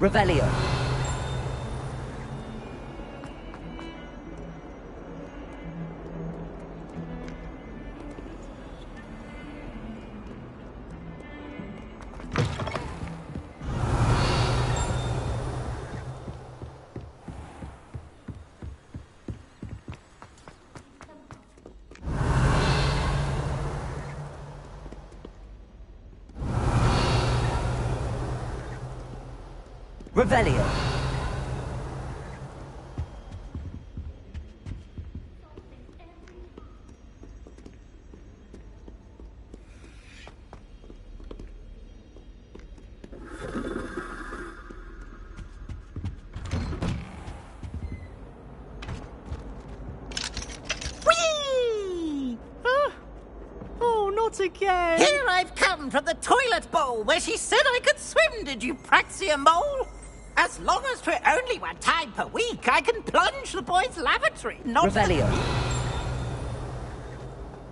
Revelio. Revelio. Whee! Oh, not again! Here I've come from the toilet bowl where she said I could swim, did you praxia mole? As long as 'twere only 1 time per week, I can plunge the boy's lavatory, not Revelio.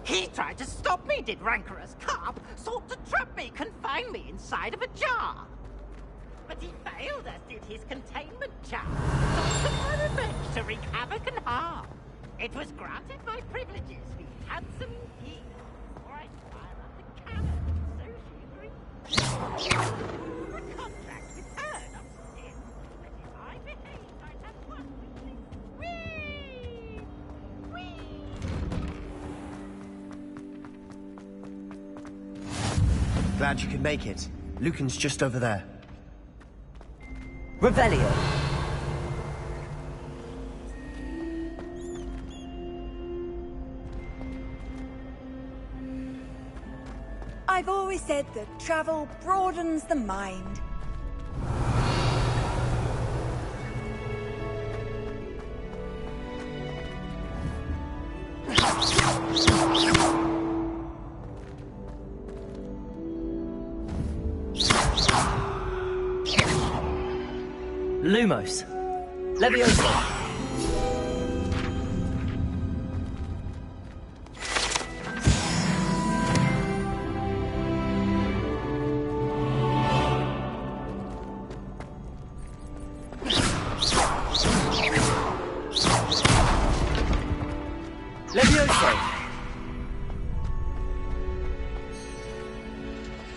He tried to stop me, did rancorous carp, sought to trap me, confine me inside of a jar. But he failed, as did his containment charm. Sought for revenge to wreak havoc and harm. It was granted my privileges, the handsome he. Or I'd fire up the cannon, so she agreed. The contract with her, not with him. But if I behaved, I'd have one with him. Whee! Whee! Glad you could make it. Lucan's just over there. Revelio. I've always said that travel broadens the mind. Lumos. Levioso. Levioso.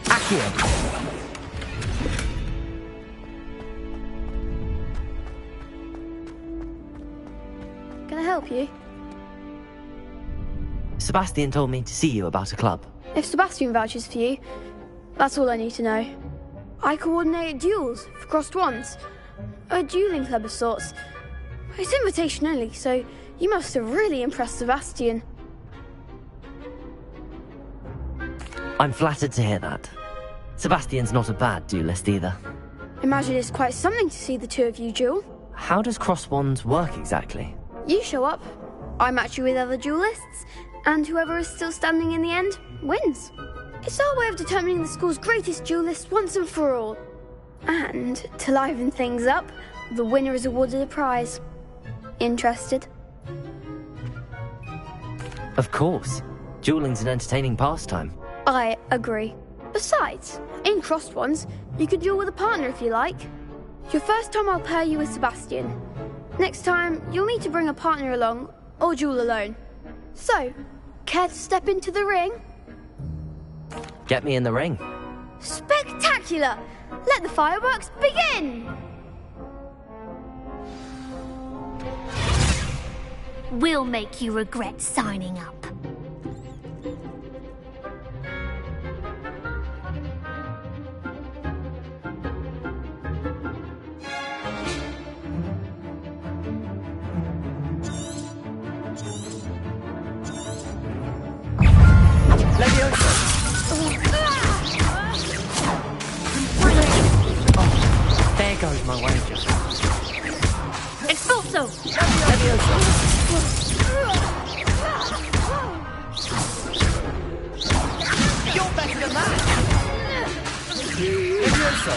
Accio. Can I help you? Sebastian told me to see you about a club. If Sebastian vouches for you, that's all I need to know. I coordinate duels for crossed wands. A dueling club of sorts. It's invitation only, so you must have really impressed Sebastian. I'm flattered to hear that. Sebastian's not a bad duelist either. Imagine it's quite something to see the two of you duel. How does cross wands work exactly? You show up, I match you with other duelists, and whoever is still standing in the end wins. It's our way of determining the school's greatest duelist once and for all. And to liven things up, the winner is awarded a prize. Interested? Of course. Dueling's an entertaining pastime. I agree. Besides, in crossed ones, you can duel with a partner if you like. Your first time I'll pair you with Sebastian. Next time, you'll need to bring a partner along, or duel alone. So, care to step into the ring? Get me in the ring. Spectacular! Let the fireworks begin! We'll make you regret signing up. There goes my wager. Expulso! You're better than that! Levioso!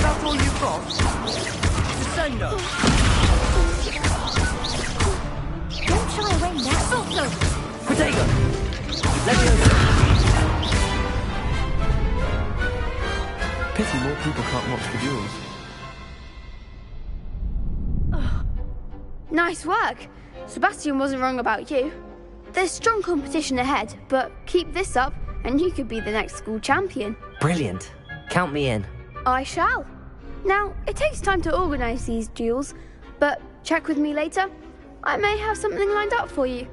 That's all you've got? Descendo! Don't shy away now. Expulso! Protego! Levioso! Pity more people can't watch the duels. Nice work. Sebastian wasn't wrong about you. There's strong competition ahead, but keep this up and you could be the next school champion. Brilliant. Count me in. I shall. Now, it takes time to organise these duels, but check with me later. I may have something lined up for you.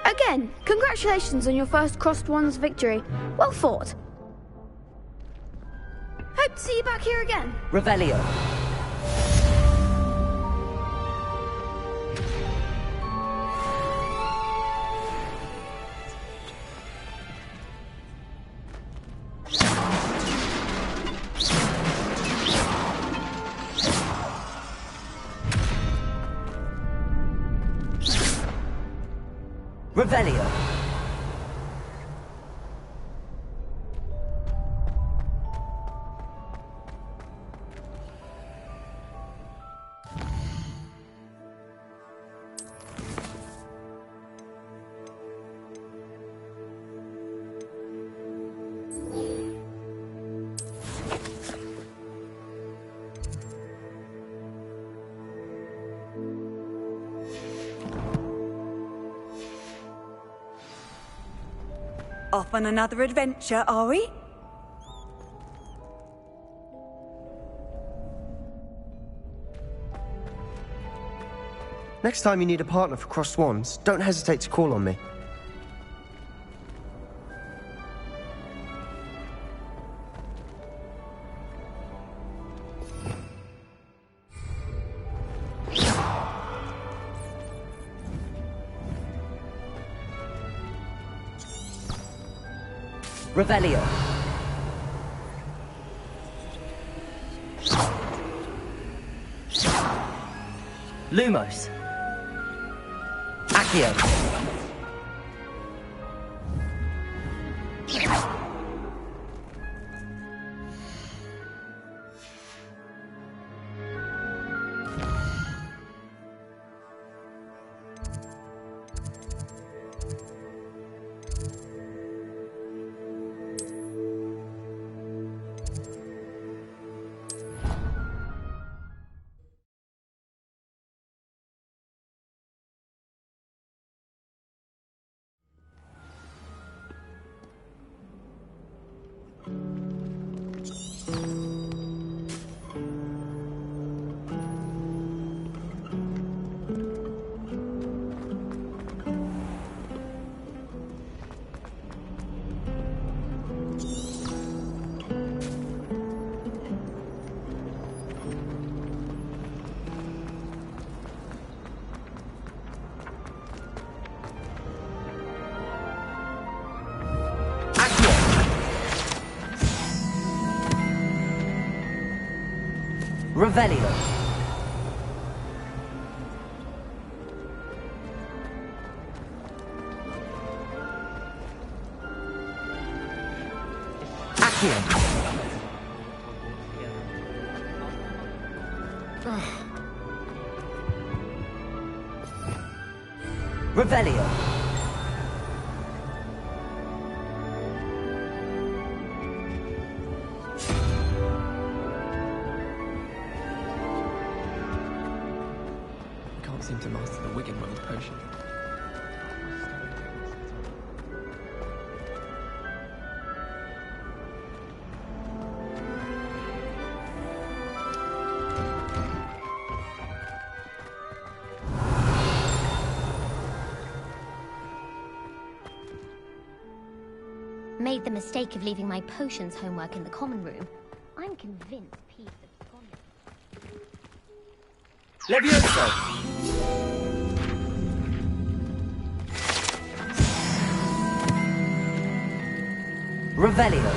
Again, congratulations on your first Crossed Wands victory. Well fought. Hope to see you back here again. Revelio. Revelio. Off on another adventure, are we? Next time you need a partner for Crossed Wands, don't hesitate to call on me. Revelio. Lumos. Accio. Revelio. Accio. Revelio. Seem to master the Wiggenweld potion. Made the mistake of leaving my potions homework in the common room. I'm convinced Peeves have gone. Levioso. Revelio.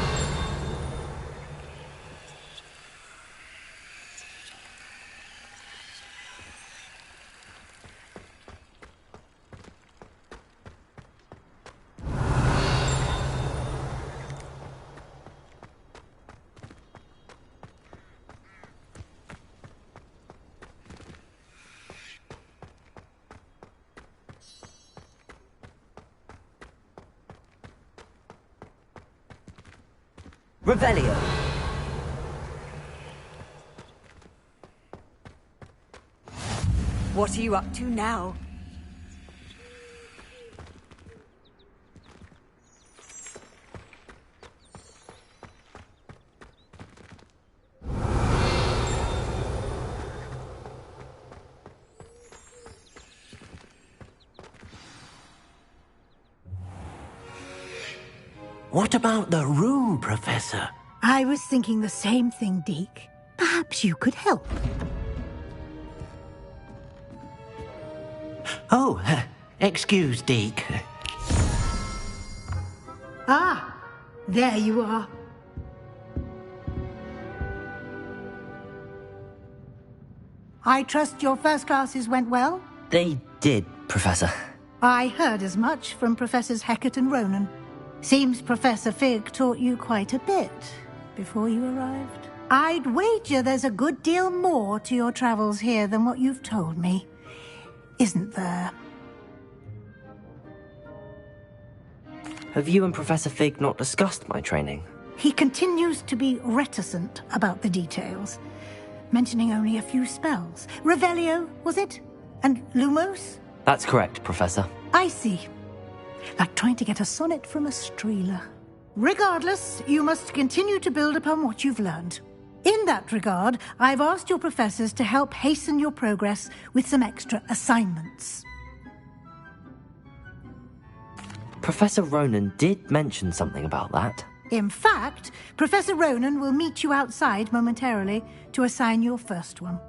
Revelio. What are you up to now? What about the room, Professor? I was thinking the same thing, Deke. Perhaps you could help. Oh, excuse, Deke. Ah, there you are. I trust your first classes went well? They did, Professor. I heard as much from Professors Hecat and Ronan. Seems Professor Fig taught you quite a bit before you arrived. I'd wager there's a good deal more to your travels here than what you've told me. Isn't there? Have you and Professor Fig not discussed my training? He continues to be reticent about the details, mentioning only a few spells. Revelio, was it? And Lumos? That's correct, Professor. I see. Like trying to get a sonnet from a streeler. Regardless, you must continue to build upon what you've learned. In that regard, I've asked your professors to help hasten your progress with some extra assignments. Professor Ronan did mention something about that. In fact, Professor Ronan will meet you outside momentarily to assign your first one.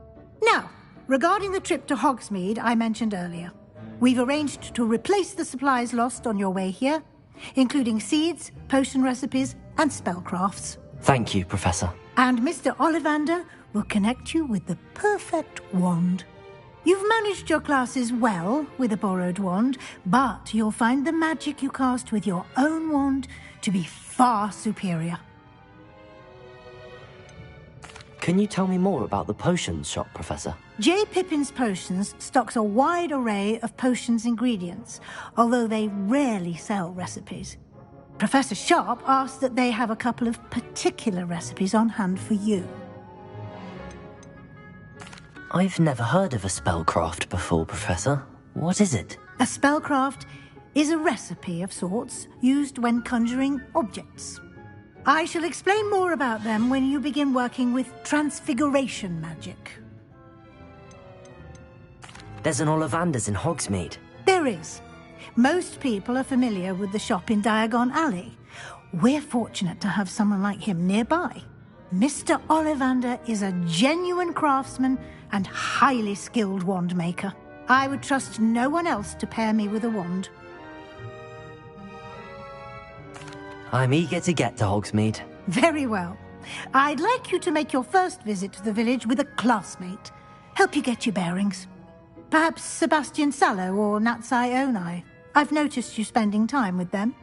Now, regarding the trip to Hogsmeade I mentioned earlier, we've arranged to replace the supplies lost on your way here, including seeds, potion recipes, and spellcrafts. Thank you, Professor. And Mr. Ollivander will connect you with the perfect wand. You've managed your classes well with a borrowed wand, but you'll find the magic you cast with your own wand to be far superior. Can you tell me more about the potions shop, Professor? J. Pippin's Potions stocks a wide array of potions ingredients, although they rarely sell recipes. Professor Sharp asked that they have a couple of particular recipes on hand for you. I've never heard of a spellcraft before, Professor. What is it? A spellcraft is a recipe of sorts used when conjuring objects. I shall explain more about them when you begin working with transfiguration magic. There's an Ollivander's in Hogsmeade. There is. Most people are familiar with the shop in Diagon Alley. We're fortunate to have someone like him nearby. Mr. Ollivander is a genuine craftsman and highly skilled wand maker. I would trust no one else to pair me with a wand. I'm eager to get to Hogsmeade. Very well. I'd like you to make your first visit to the village with a classmate. Help you get your bearings. Perhaps Sebastian Sallow or Natsai Onai. I've noticed you spending time with them.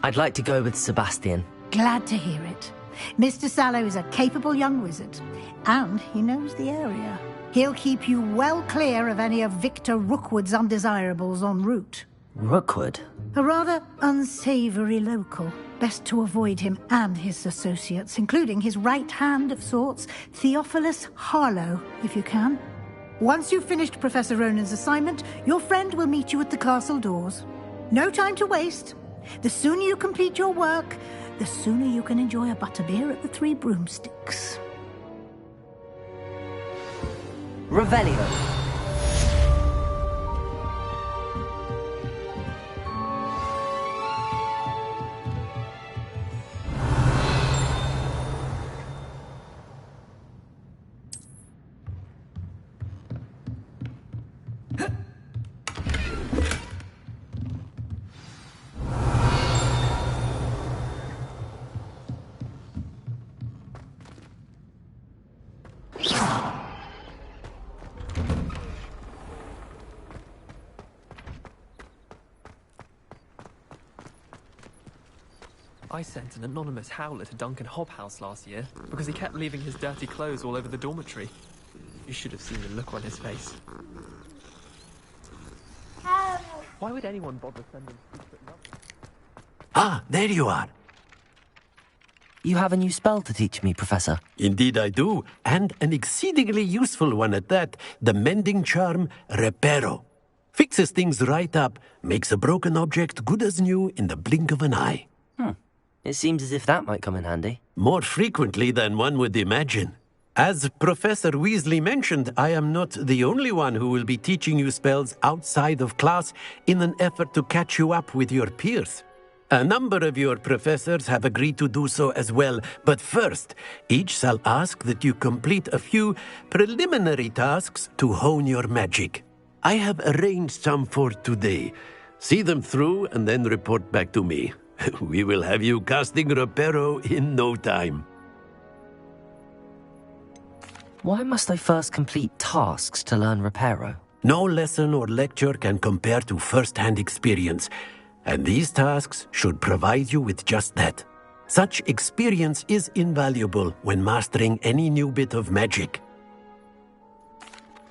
I'd like to go with Sebastian. Glad to hear it. Mr. Sallow is a capable young wizard, and he knows the area. He'll keep you well clear of any of Victor Rookwood's undesirables en route. Rookwood? A rather unsavory local. Best to avoid him and his associates, including his right hand of sorts, Theophilus Harlow, if you can. Once you've finished Professor Ronan's assignment, your friend will meet you at the castle doors. No time to waste. The sooner you complete your work, the sooner you can enjoy a butterbeer at the Three Broomsticks. Revelio. I sent an anonymous howler to Duncan Hobhouse last year because he kept leaving his dirty clothes all over the dormitory. You should have seen the look on his face. Why would anyone bother sending secret notes? Ah, there you are. You have a new spell to teach me, Professor. Indeed I do, and an exceedingly useful one at that. The mending charm, Reparo. Fixes things right up, makes a broken object good as new in the blink of an eye. It seems as if that might come in handy. More frequently than one would imagine. As Professor Weasley mentioned, I am not the only one who will be teaching you spells outside of class in an effort to catch you up with your peers. A number of your professors have agreed to do so as well, but first, each shall ask that you complete a few preliminary tasks to hone your magic. I have arranged some for today. See them through and then report back to me. We will have you casting Reparo in no time. Why must I first complete tasks to learn Reparo? No lesson or lecture can compare to first-hand experience, and these tasks should provide you with just that. Such experience is invaluable when mastering any new bit of magic.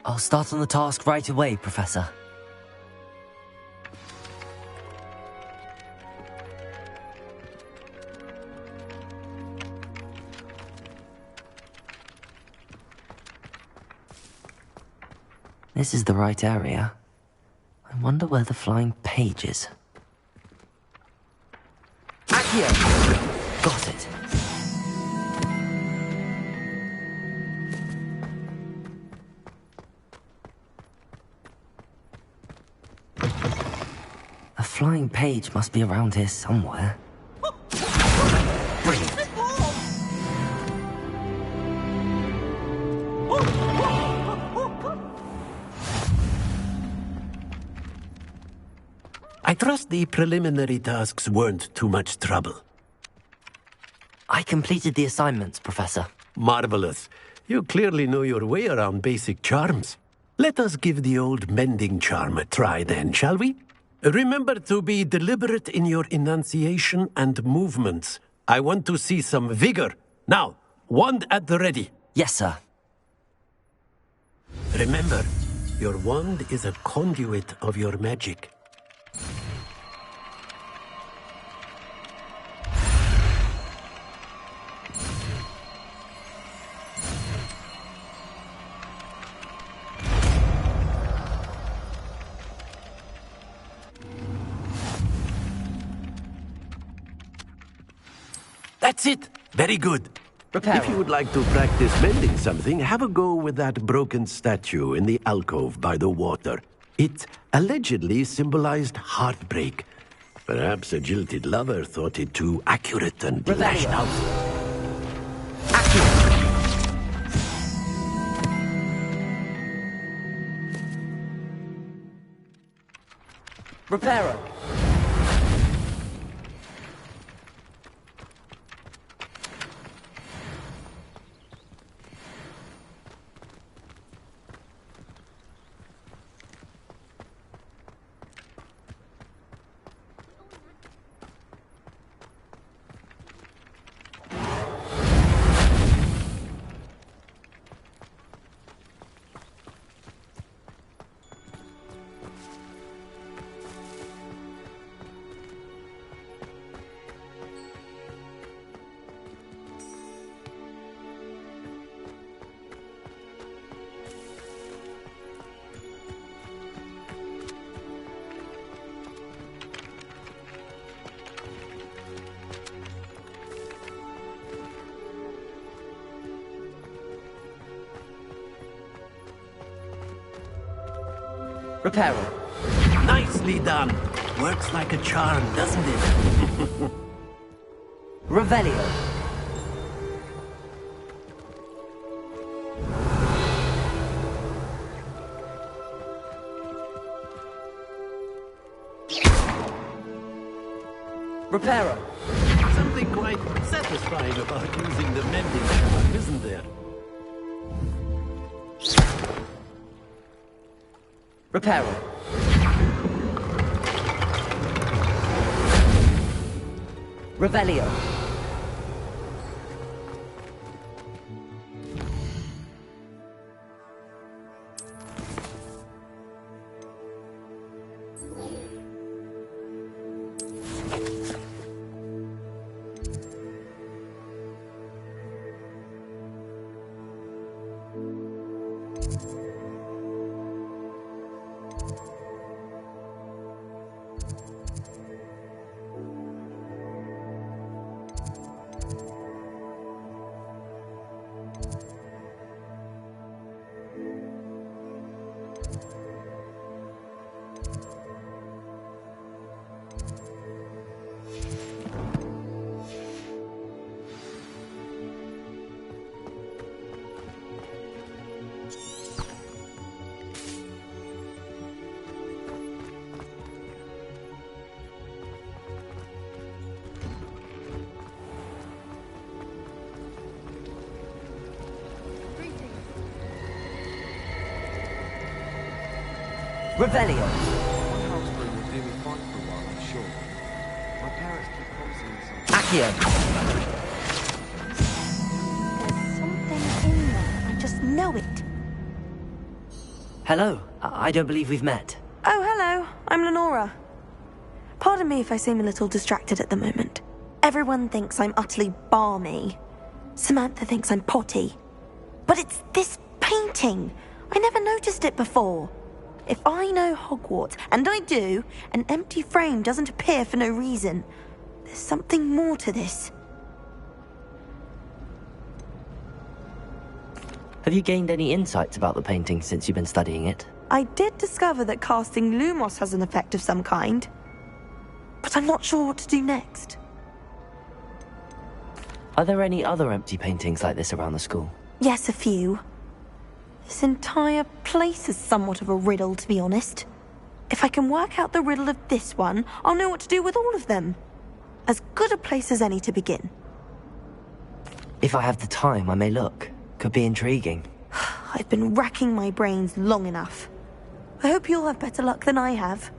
I'll start on the task right away, Professor. This is the right area. I wonder where the flying page is. Accio! Got it. A flying page must be around here somewhere. Brilliant. I trust the preliminary tasks weren't too much trouble. I completed the assignments, Professor. Marvelous. You clearly know your way around basic charms. Let us give the old mending charm a try then, shall we? Remember to be deliberate in your enunciation and movements. I want to see some vigor. Now, wand at the ready. Yes, sir. Remember, your wand is a conduit of your magic. That's it! Very good. Reparo. If you would like to practice mending something, have a go with that broken statue in the alcove by the water. It allegedly symbolized heartbreak. Perhaps a jilted lover thought it too accurate and lashed out. Reparo. Reparo. Nicely done. Works like a charm, doesn't it? Revelio. Reparo. Something quite satisfying about using the mending charm, isn't there? Reparo. Revelio. Revelio. My house room will do me fine for a while, I'm sure. My parents keep promising me something. Accio. There's something in there. I just know it. Hello. I don't believe we've met. Oh, hello. I'm Lenora. Pardon me if I seem a little distracted at the moment. Everyone thinks I'm utterly balmy. Samantha thinks I'm potty. But it's this painting. I never noticed it before. If I know Hogwarts, and I do, an empty frame doesn't appear for no reason. There's something more to this. Have you gained any insights about the painting since you've been studying it? I did discover that casting Lumos has an effect of some kind. But I'm not sure what to do next. Are there any other empty paintings like this around the school? Yes, a few. This entire place is somewhat of a riddle, to be honest. If I can work out the riddle of this one, I'll know what to do with all of them. As good a place as any to begin. If I have the time, I may look. Could be intriguing. I've been racking my brains long enough. I hope you'll have better luck than I have.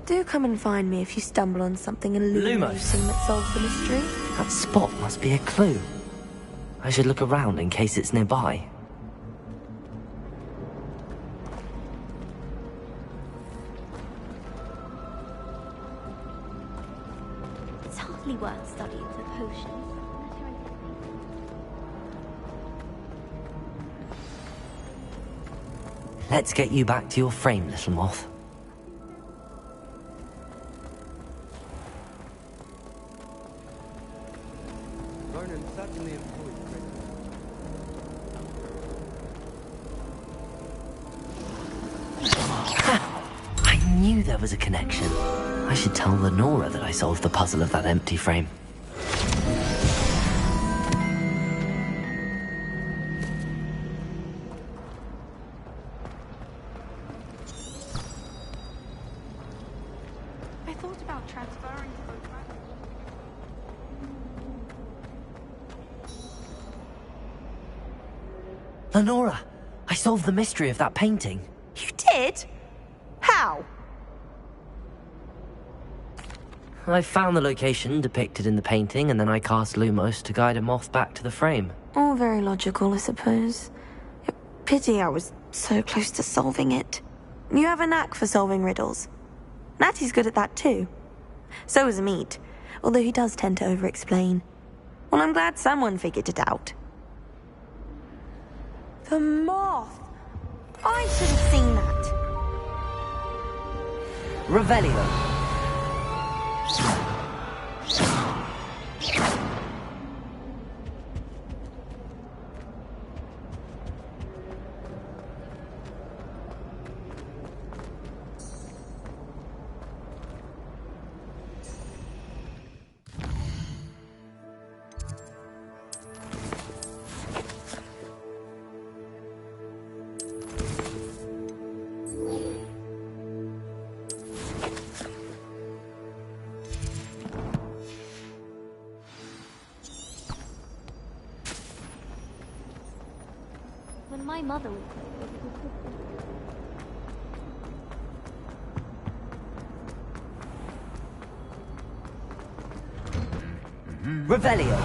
Do come and find me if you stumble on something illuminating that solves the mystery. That spot must be a clue. I should look around in case it's nearby. It's hardly worth studying for potions. Let's get you back to your frame, little moth. Ronan certainly employed I knew there was a connection. I should tell Lenora that I solved the puzzle of that empty frame. I thought about transferring to both. Lenora, I solved the mystery of that painting. You did? How? I found the location depicted in the painting, and then I cast Lumos to guide a moth back to the frame. All very logical, I suppose. Pity I was so close to solving it. You have a knack for solving riddles. Natty's good at that too. So is Amit, although he does tend to over-explain. Well, I'm glad someone figured it out. The moth! I should have seen that. Revelio. When my mother was playing Revelio.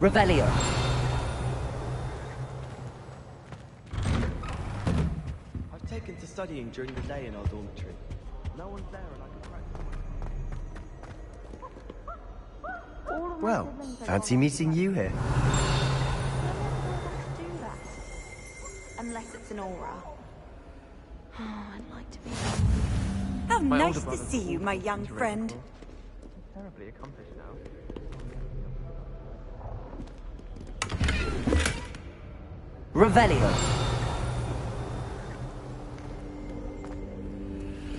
Revelio. I've taken to studying during the day in our dormitory. No one's there and I can practice. Well, fancy meeting you here. Unless it's an aura. Oh, I'd like to be. How My nice older to brother see you, my young Teresa friend. Paul. Terribly accomplished now. Revelio.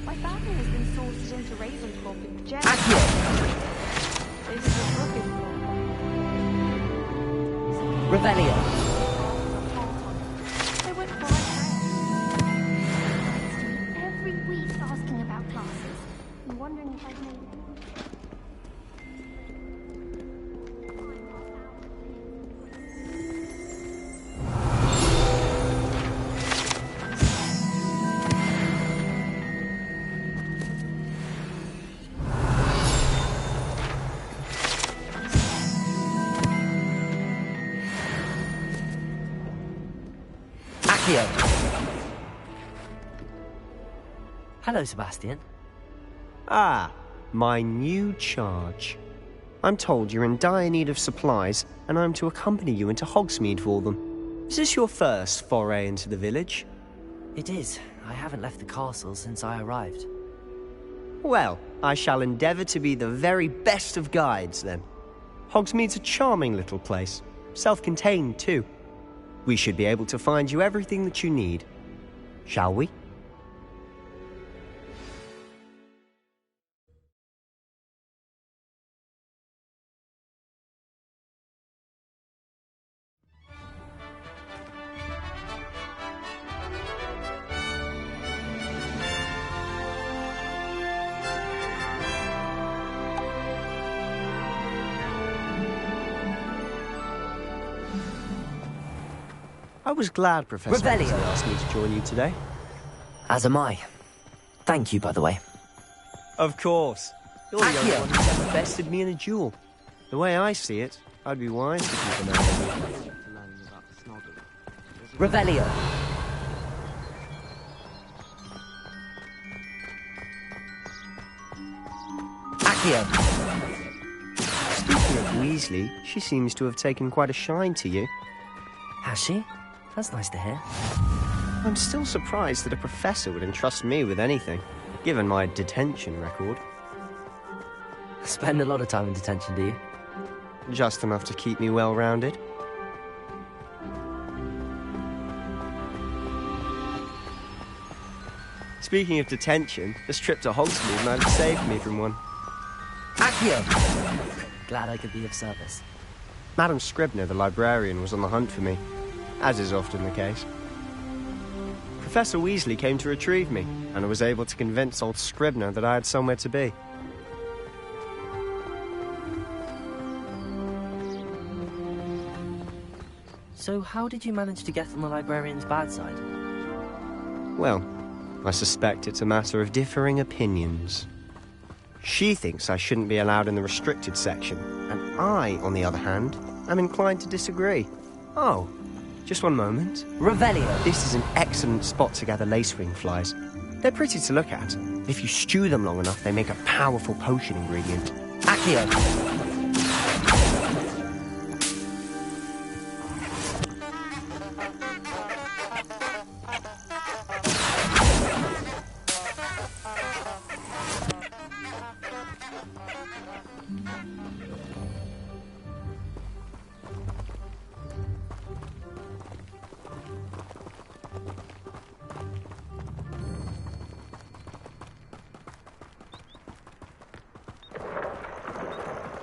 My family has been sorted into Ravenclaw with Jen. Accio. This is a looking Revelio. They went for every week. Accio! Hello, Sebastian. Ah, my new charge. I'm told you're in dire need of supplies, and I'm to accompany you into Hogsmeade for them. Is this your first foray into the village? It is. I haven't left the castle since I arrived. Well, I shall endeavour to be the very best of guides, then. Hogsmeade's a charming little place. Self-contained, too. We should be able to find you everything that you need. Shall we? I was glad Professor Revelio Weasley asked me to join you today. As am I. Thank you, by the way. Of course. You're the only one who's ever bested me in a duel. The way I see it, I'd be wise to keep an eye on you. Revelio. Accio. Speaking of Weasley, she seems to have taken quite a shine to you. Has she? That's nice to hear. I'm still surprised that a professor would entrust me with anything, given my detention record. Spend a lot of time in detention, do you? Just enough to keep me well-rounded. Speaking of detention, this trip to Hogsmeade might have saved me from one. Accio! Glad I could be of service. Madam Scribner, the librarian, was on the hunt for me, as is often the case. Professor Weasley came to retrieve me, and I was able to convince old Scribner that I had somewhere to be. So how did you manage to get on the librarian's bad side? Well, I suspect it's a matter of differing opinions. She thinks I shouldn't be allowed in the restricted section, and I, on the other hand, am inclined to disagree. Oh, just one moment. Revelio. This is an excellent spot to gather lacewing flies. They're pretty to look at. If you stew them long enough, they make a powerful potion ingredient. Accio.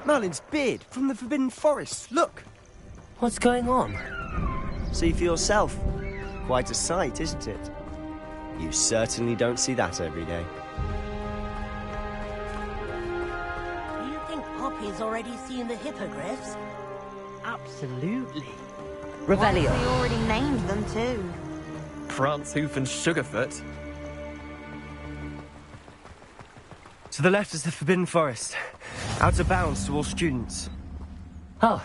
Merlin's beard from the Forbidden Forest. Look! What's going on? See for yourself. Quite a sight, isn't it? You certainly don't see that every day. Do you think Poppy's already seen the hippogriffs? Absolutely. Revelio. They already named them too. Prancehoof and Sugarfoot. To the left is the Forbidden Forest. Out of bounds to all students. Oh,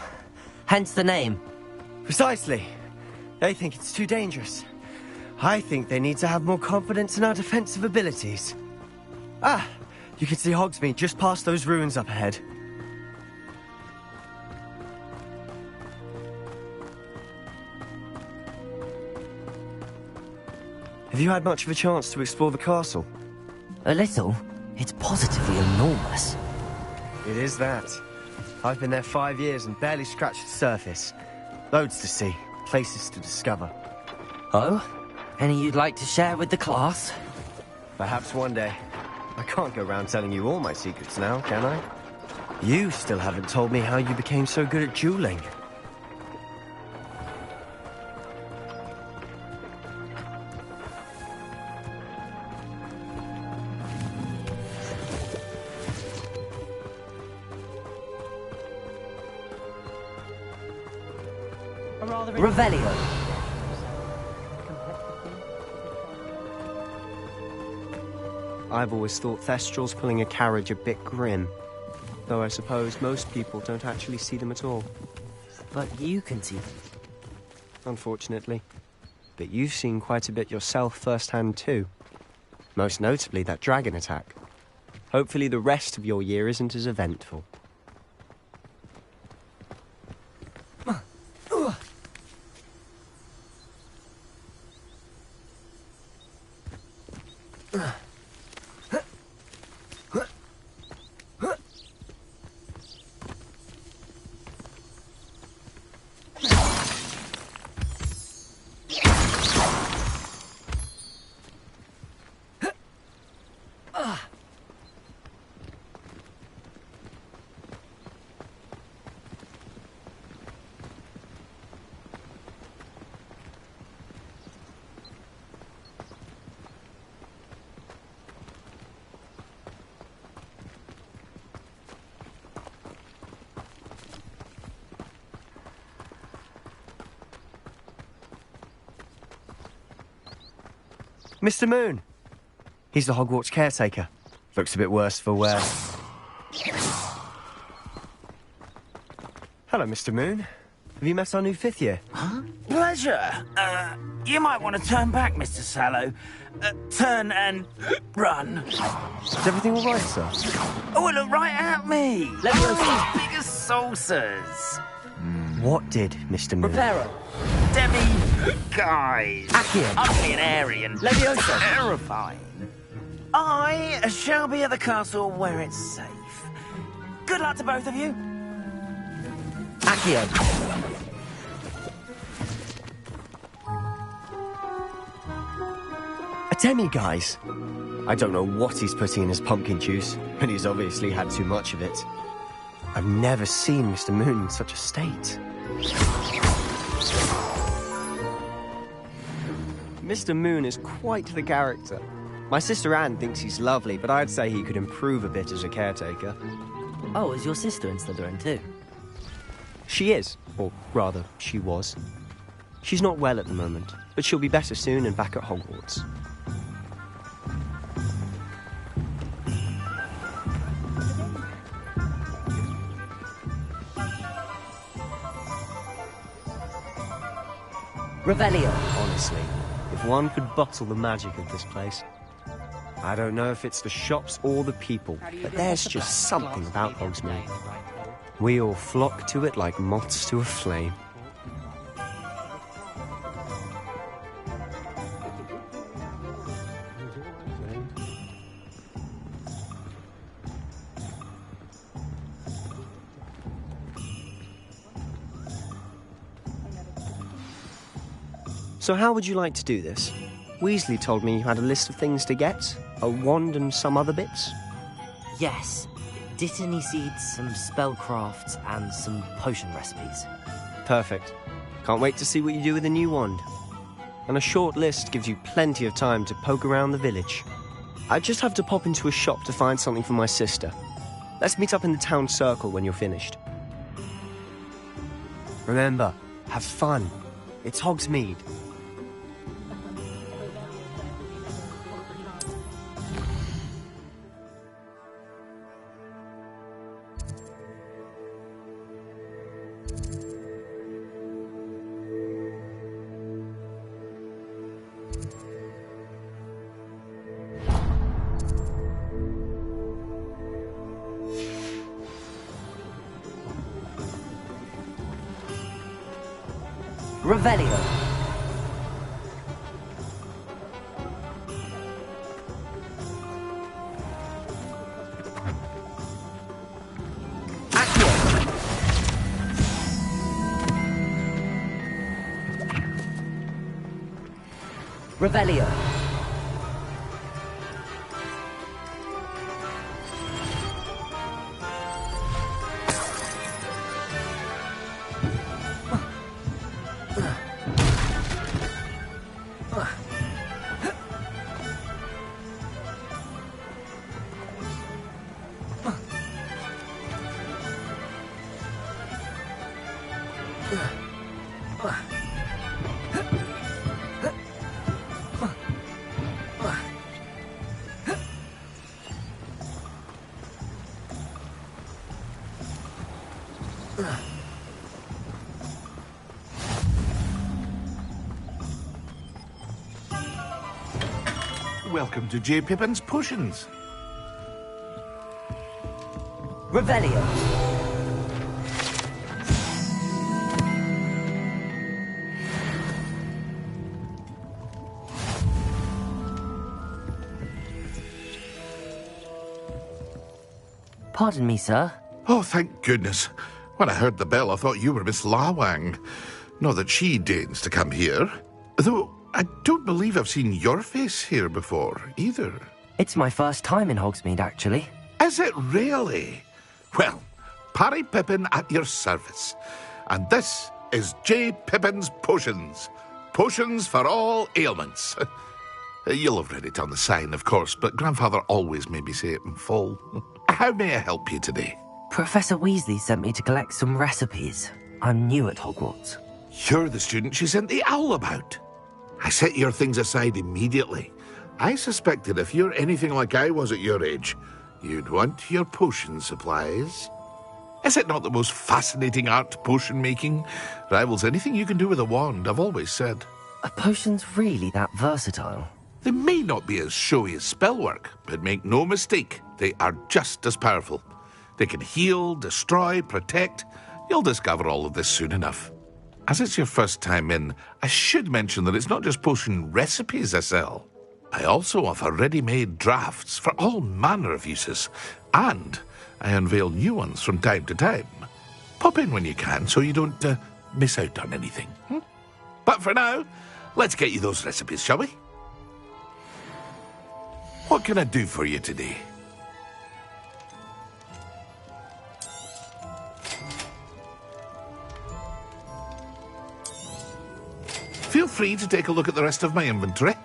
hence the name. Precisely. They think it's too dangerous. I think they need to have more confidence in our defensive abilities. Ah, you can see Hogsmeade just past those ruins up ahead. Have you had much of a chance to explore the castle? A little. It's positively enormous. It is that. I've been there 5 years and barely scratched the surface. Loads to see, places to discover. Oh? Any you'd like to share with the class? Perhaps one day. I can't go around telling you all my secrets now, can I? You still haven't told me how you became so good at dueling. Revelio. I've always thought Thestrals pulling a carriage a bit grim. Though I suppose most people don't actually see them at all. But you can see them. Unfortunately. but you've seen quite a bit yourself firsthand too. Most notably that dragon attack. Hopefully the rest of your year isn't as eventful. Mr. Moon! He's the Hogwarts caretaker. Looks a bit worse for wear. Hello, Mr. Moon. Have you met our new 5th year? Huh? Pleasure. You might want to turn back, Mr. Sallow. Turn and run. Is everything all right, sir? Oh, look right at me. Let me these big as saucers. What did Mr. Moon? Reparo. Guys. Accio. Ugly and airy and Leviosa. terrifying. I shall be at the castle where it's safe. Good luck to both of you. Accio. A demi-guise. I don't know what he's putting in his pumpkin juice, but he's obviously had too much of it. I've never seen Mr. Moon in such a state. Mr. Moon is quite the character. My sister Anne thinks he's lovely, but I'd say he could improve a bit as a caretaker. Oh, is your sister in Slytherin too? She is, or rather, she was. She's not well at the moment, but she'll be better soon and back at Hogwarts. Revelio. Honestly, if one could bottle the magic of this place. I don't know if it's the shops or the people, but there's just something about Hogsmeade. We all flock to it like moths to a flame. So how would you like to do this? Weasley told me you had a list of things to get, a wand and some other bits. Yes. Dittany seeds, some spellcrafts, and some potion recipes. Perfect. Can't wait to see what you do with the new wand. And a short list gives you plenty of time to poke around the village. I just have to pop into a shop to find something for my sister. Let's meet up in the town circle when you're finished. Remember, have fun. It's Hogsmeade. Revelio. Accio. Revelio. Welcome to J. Pippin's Potions. Revelio. Pardon me, sir. Oh, thank goodness. When I heard the bell, I thought you were Miss Lawang. Not that she deigns to come here. Though I don't believe I've seen your face here before, either. It's my first time in Hogsmeade, actually. Is it really? Well, Parry Pippin at your service. And this is J. Pippin's Potions. Potions for all ailments. You'll have read it on the sign, of course, but Grandfather always made me say it in full. How may I help you today? Professor Weasley sent me to collect some recipes. I'm new at Hogwarts. You're the student she sent the owl about. I set your things aside immediately. I suspected if you're anything like I was at your age, you'd want your potion supplies. Is it not the most fascinating art, potion making? Rivals anything you can do with a wand, I've always said. Are potions really that versatile? They may not be as showy as spellwork, but make no mistake, they are just as powerful. They can heal, destroy, protect. You'll discover all of this soon enough. As it's your first time in, I should mention that it's not just potion recipes I sell. I also offer ready-made drafts for all manner of uses, and I unveil new ones from time to time. Pop in when you can so you don't miss out on anything. But for now, let's get you those recipes, shall we? What can I do for you today? Feel free to take a look at the rest of my inventory,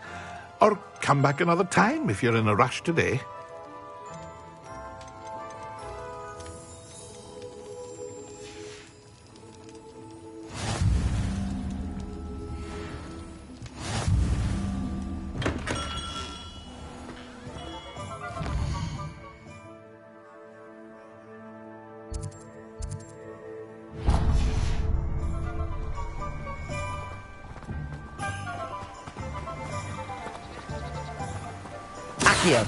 or come back another time if you're in a rush today. Accio.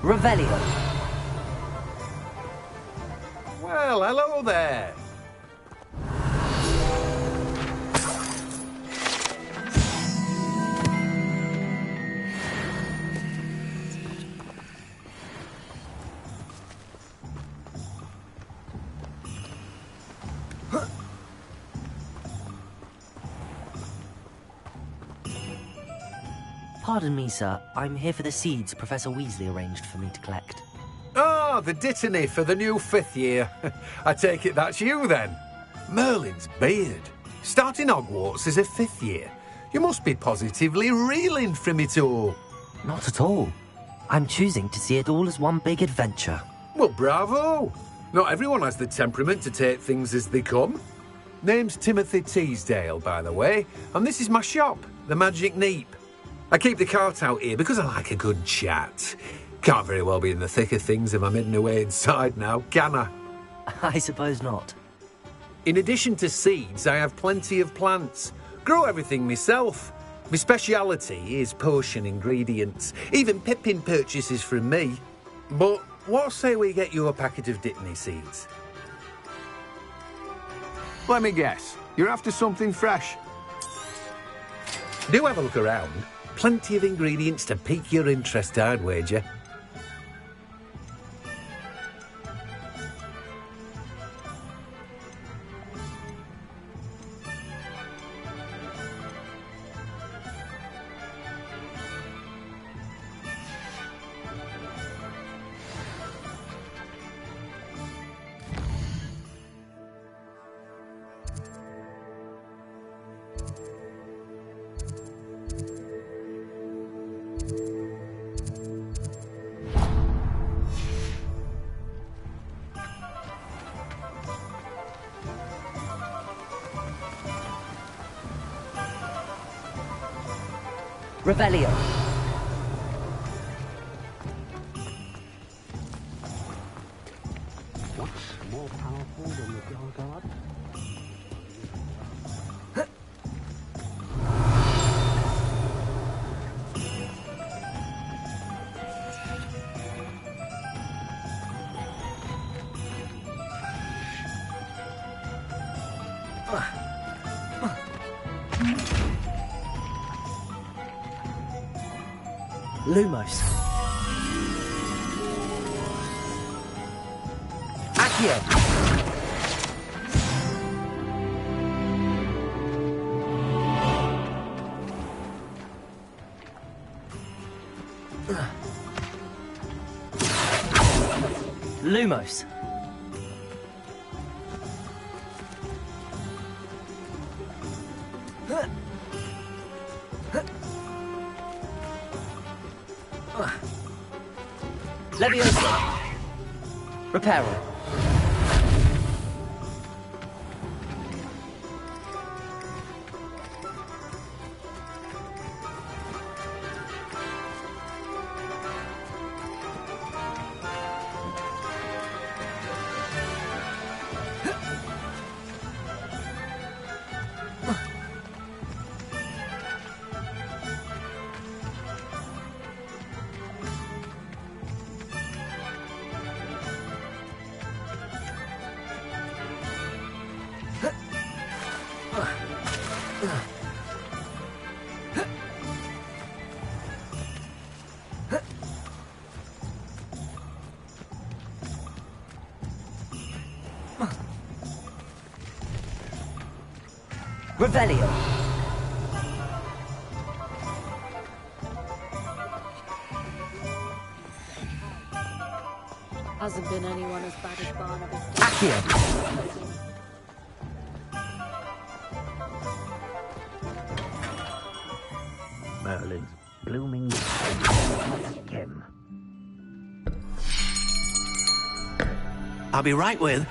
Revelio. Well, hello there. Pardon me, sir. I'm here for the seeds Professor Weasley arranged for me to collect. Ah, the dittany for the new 5th year. I take it that's you, then. Merlin's beard. Starting Hogwarts as a 5th year. You must be positively reeling from it all. Not at all. I'm choosing to see it all as one big adventure. Well, bravo. Not everyone has the temperament to take things as they come. Name's Timothy Teasdale, by the way, and this is my shop, the Magic Neep. I keep the cart out here because I like a good chat. Can't very well be in the thick of things if I'm hidden away inside now, can I? I suppose not. In addition to seeds, I have plenty of plants. Grow everything myself. My speciality is potion ingredients. Even Pippin purchases from me. But what say we get you a packet of Dittany seeds? Let me guess. You're after something fresh. Do have a look around. Plenty of ingredients to pique your interest, I'd wager. Revelio. Lumos. Accio. Lumos. Leviosa. Reparo. Revelio. Hasn't been anyone as bad as Barnabas. Accio. Merlin's blooming gem. I'll be right with...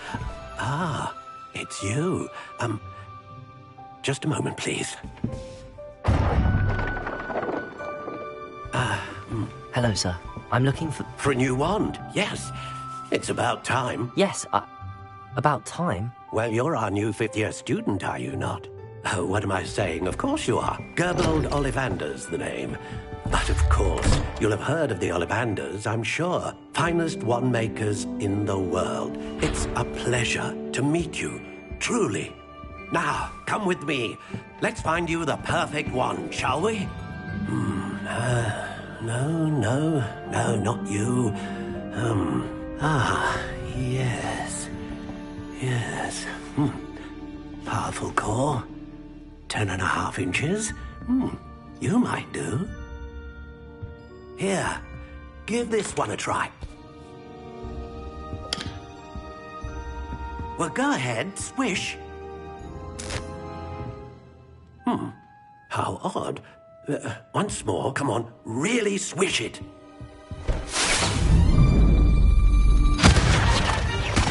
Ah, it's you. Just a moment, please. Hello, sir. I'm looking for... For a new wand, yes. It's about time. Yes, about time? Well, you're our new fifth-year student, are you not? Oh, what am I saying? Of course you are. Gerbold Ollivander's the name. But of course, you'll have heard of the Ollivanders, I'm sure. Finest wand makers in the world. It's a pleasure to meet you, truly. Now, come with me. Let's find you the perfect one, shall we? No, not you. Yes. Powerful core. 10.5 inches. You might do. Here, give this one a try. Well, go ahead, swish. How odd. Once more, come on, really swish it.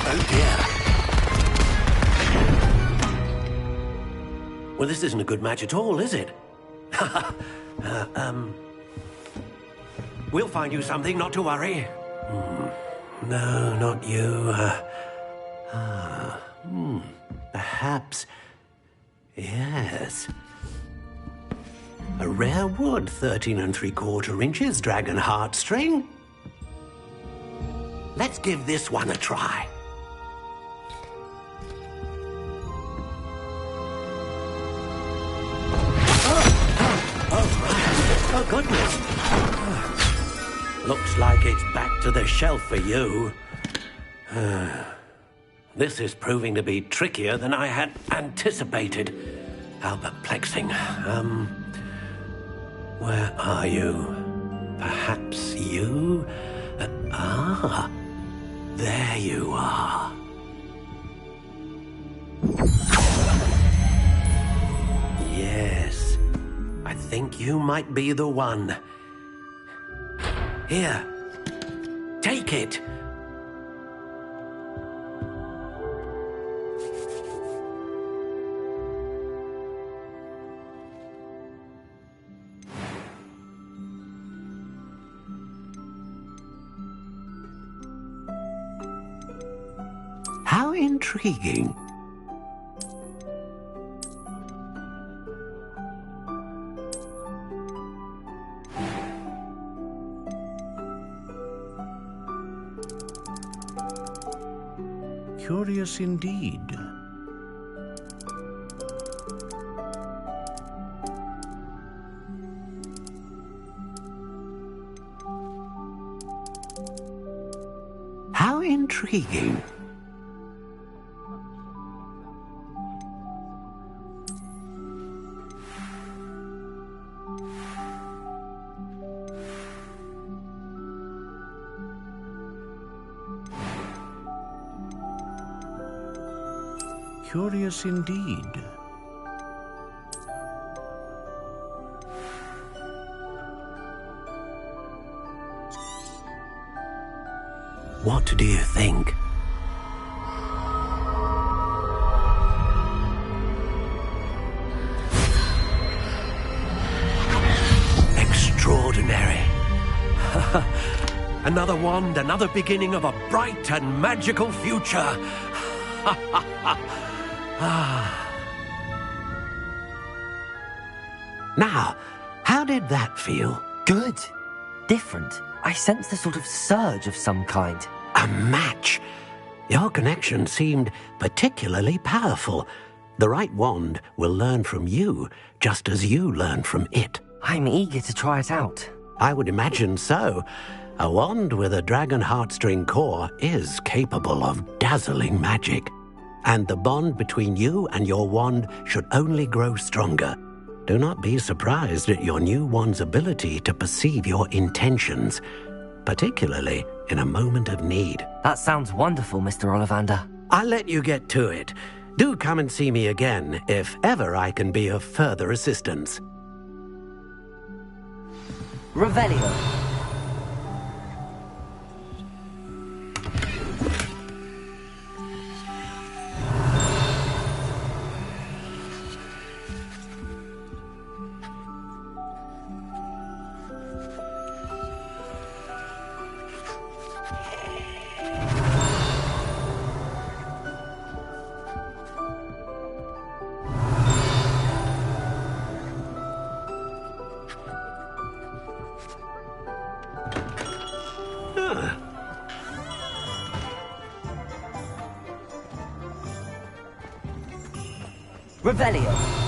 Oh dear. Well, this isn't a good match at all, is it? We'll find you something, not to worry. No, not you. Perhaps... Yes. A rare wood, 13 3/4 inches, dragon heartstring. Let's give this one a try. Oh, goodness. Looks like it's back to the shelf for you. This is proving to be trickier than I had anticipated. How perplexing. Where are you? Perhaps you? There you are. Yes, I think you might be the one. Here, take it. How intriguing. Curious indeed. intriguing. Curious indeed. What do you think? Extraordinary. Another wand, another beginning of a bright and magical future. Now, how did that feel? Good. Different. I sensed a sort of surge of some kind. A match. Your connection seemed particularly powerful. The right wand will learn from you, just as you learn from it. I'm eager to try it out. I would imagine so. A wand with a dragon heartstring core is capable of dazzling magic. And the bond between you and your wand should only grow stronger. Do not be surprised at your new wand's ability to perceive your intentions, particularly in a moment of need. That sounds wonderful, Mr. Ollivander. I'll let you get to it. Do come and see me again if ever I can be of further assistance. Revelio. Revelio.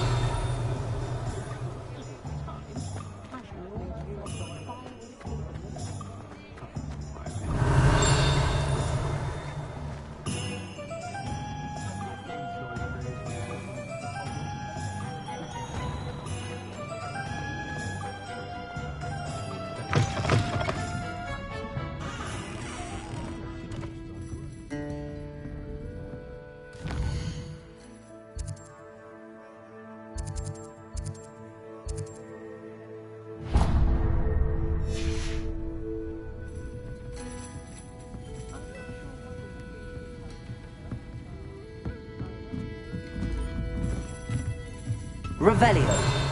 Revelio.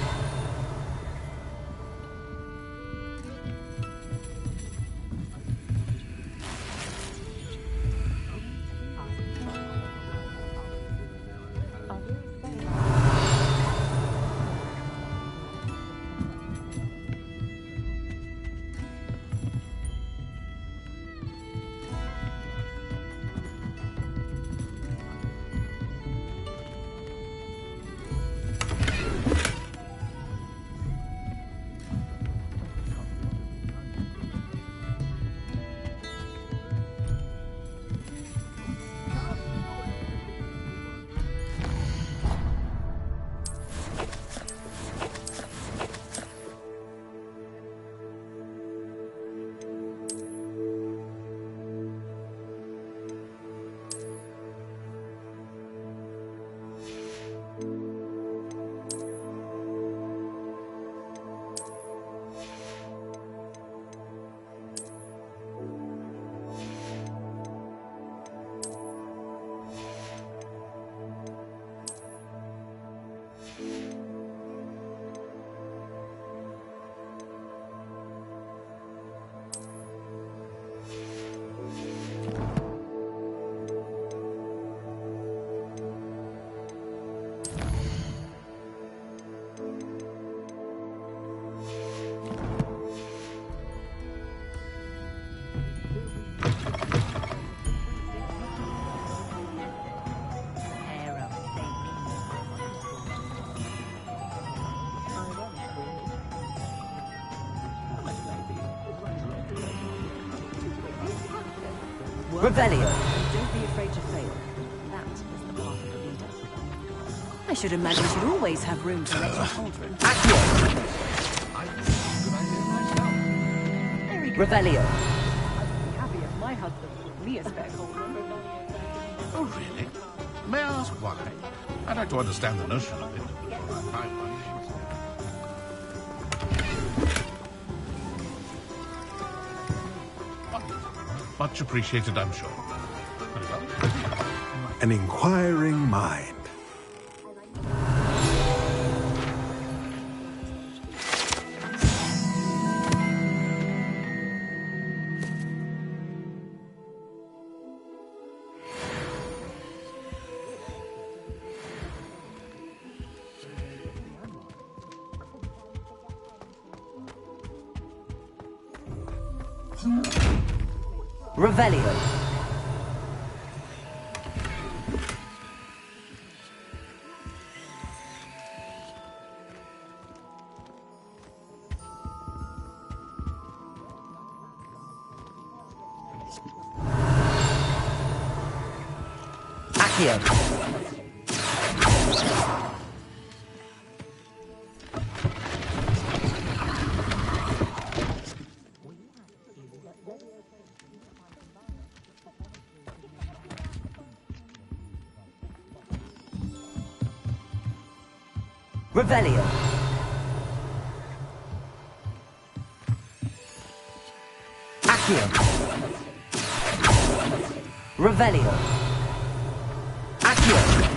Revelio. Don't be afraid to fail. That is the path of the leader. I should imagine you'd always have room to let your cauldron. Revelio. I'd be happy if my husband gave me a spare cauldron. Oh, really? May I ask why? I'd like to understand the notion of it. before I find one. Much appreciated, I'm sure. Very well. An inquiring mind. Revelio. Accio. Revelio. Accio. Revelio. Accio.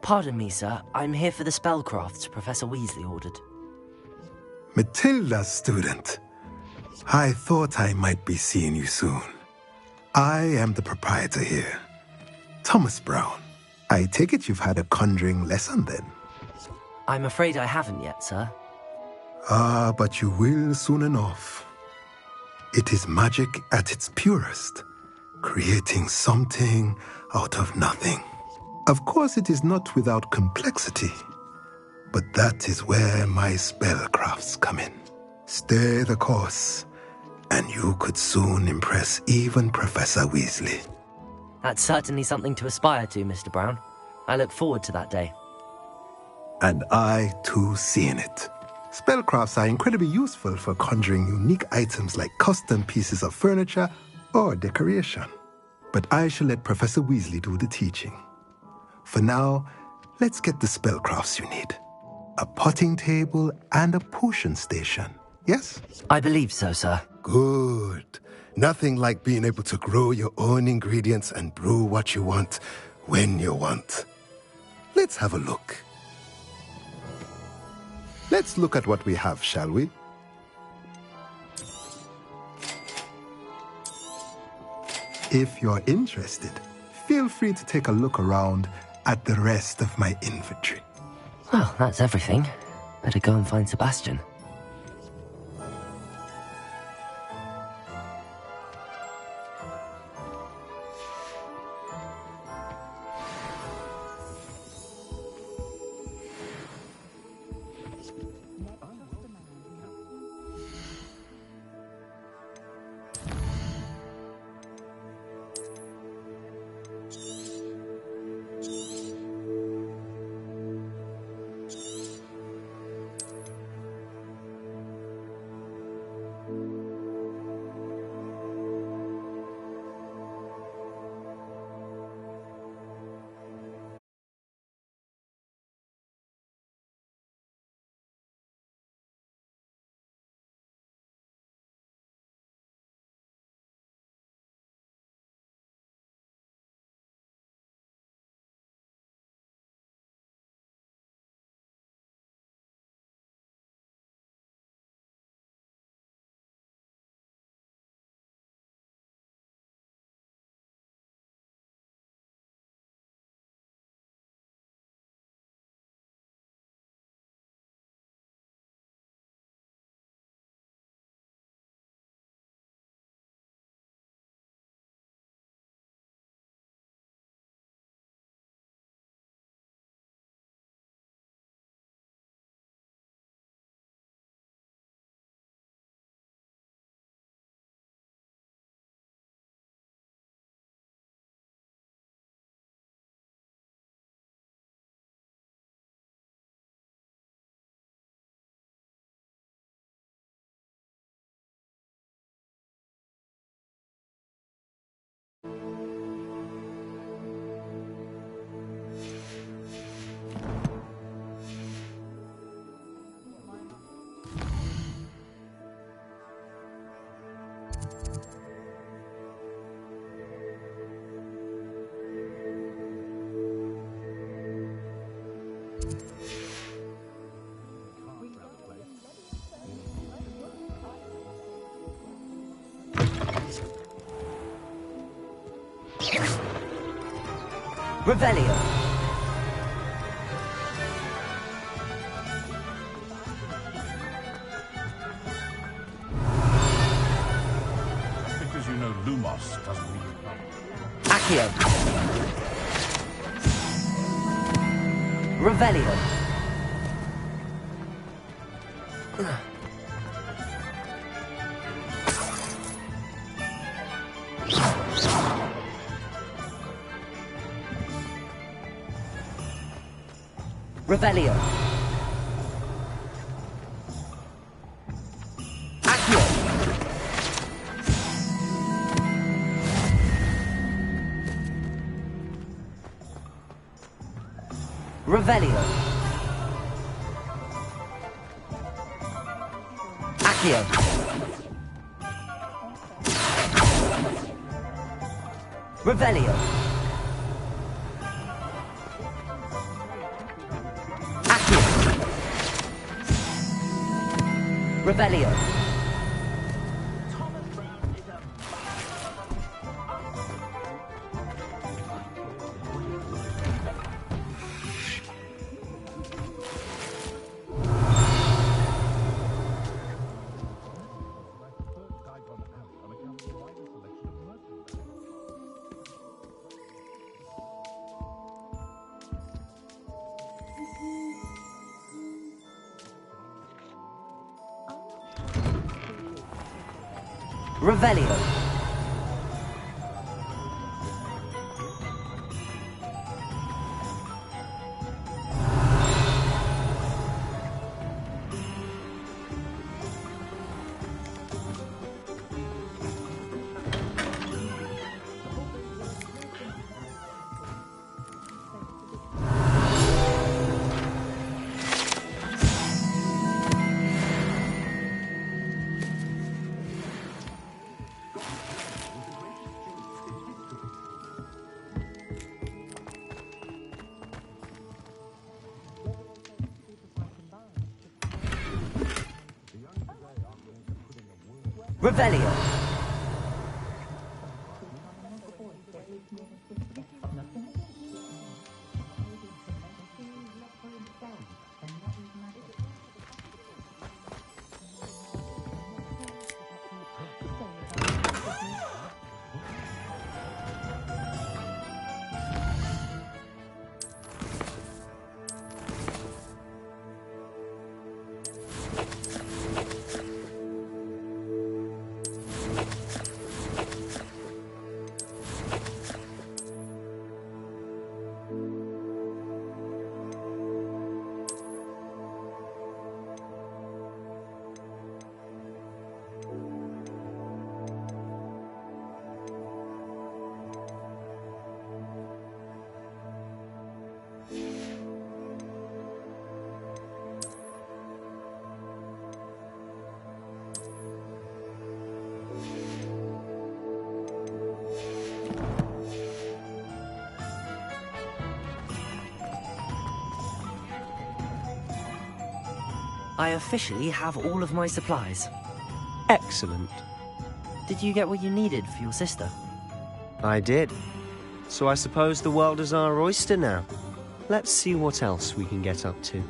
Pardon me, sir. I'm here for the spellcrafts Professor Weasley ordered. Matilda's student. I thought I might be seeing you soon. I am the proprietor here, Thomas Brown. I take it you've had a conjuring lesson then? I'm afraid I haven't yet, sir. Ah, but you will soon enough. It is magic at its purest, creating something out of nothing. Of course, it is not without complexity, but that is where my spellcrafts come in. Stay the course, and you could soon impress even Professor Weasley. That's certainly something to aspire to, Mr. Brown. I look forward to that day. And I, too, seeing it. Spellcrafts are incredibly useful for conjuring unique items like custom pieces of furniture or decoration. But I shall let Professor Weasley do the teaching. For now, let's get the spellcrafts you need. A potting table and a potion station, yes? I believe so, sir. Good. Nothing like being able to grow your own ingredients and brew what you want when you want. Let's have a look. Let's look at what we have, shall we? If you're interested, feel free to take a look around at the rest of my inventory. Well, that's everything. Better go and find Sebastian. Revelio. Because you know Lumos doesn't mean Accio. Revelio. Revelio. Accio. Revelio. Accio. Revelio. Accio. Revelio. Revelio. Revelio. I officially have all of my supplies. Excellent. Did you get what you needed for your sister? I did. So I suppose the world is our oyster now. Let's see what else we can get up to.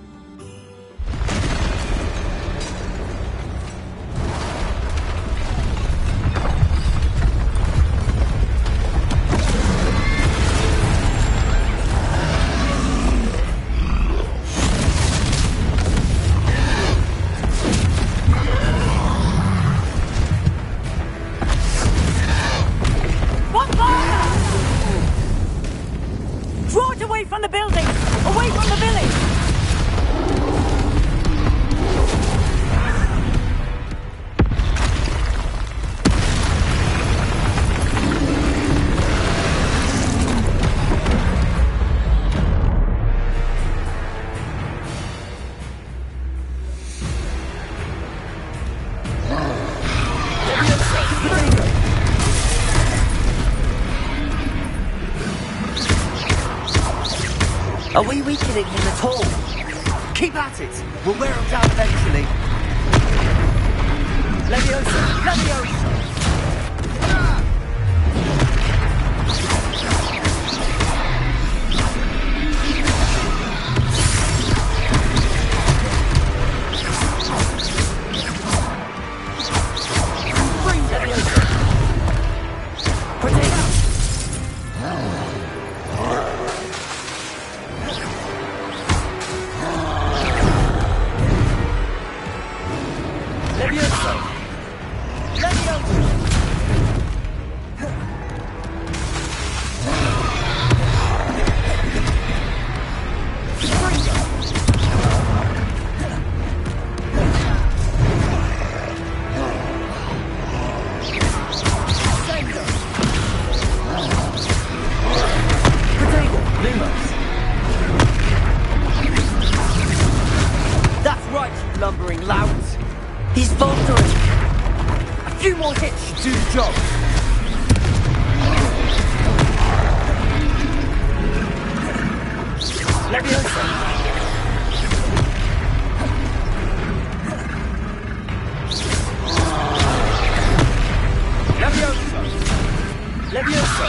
Draw it away from the building! Away from the village! Are we weakening him at all? Keep at it! We'll wear him down eventually. Leviosa! Leviosa! Lumos. That's right, you lumbering louts. He's faltering. A few more hits should do the job. Leviosa. Levioso! Levioso!